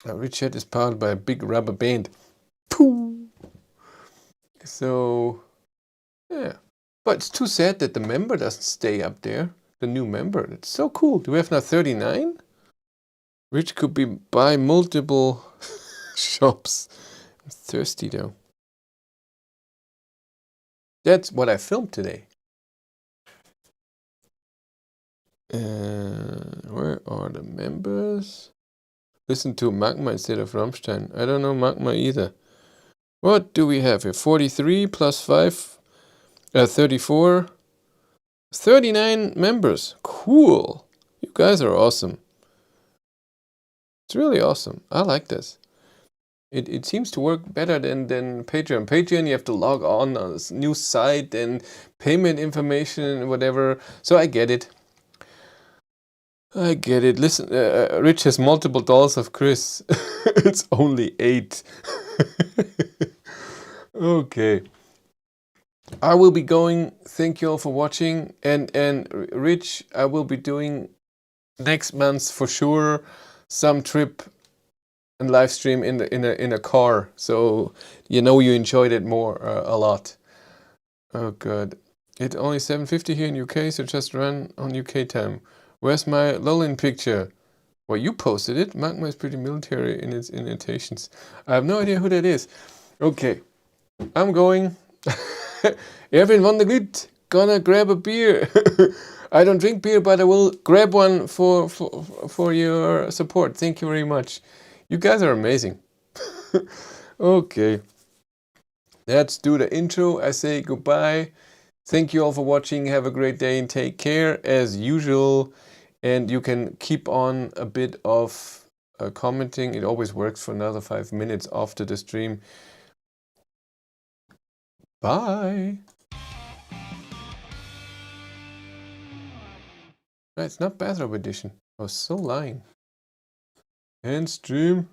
Richard is powered by a big rubber band. Pooh! So, yeah. But it's too sad that the member doesn't stay up there. The new member. It's so cool. Do we have now 39? Rich could be by multiple shops. I'm thirsty though. That's what I filmed today. Where are the members? Listen to Magma instead of Rammstein. I don't know Magma either. What do we have here? 43 plus 5, 34. 39 members. Cool. You guys are awesome. It's really awesome. I like this. It seems to work better than Patreon. Patreon, you have to log on a new site and payment information and whatever. So I get it. I get it. Listen, Rich has multiple dolls of Chris. It's only 8. Okay. I will be going. Thank you all for watching. And Rich, I will be doing next month for sure some trip and live stream in a car. So you know you enjoyed it more a lot. Oh god. It's only 7:50 here in UK, so just run on UK time. Where's my Lolin picture? Well, you posted it. Magma is pretty military in its annotations. I have no idea who that is. Okay, I'm going. Erwin van der Glied, gonna grab a beer. I don't drink beer, but I will grab one for your support. Thank you very much. You guys are amazing. Okay, let's do the intro. I say goodbye. Thank you all for watching. Have a great day and take care as usual. And you can keep on a bit of commenting. It always works for another 5 minutes after the stream. Bye. It's not bathrobe edition. I was so lying. End stream.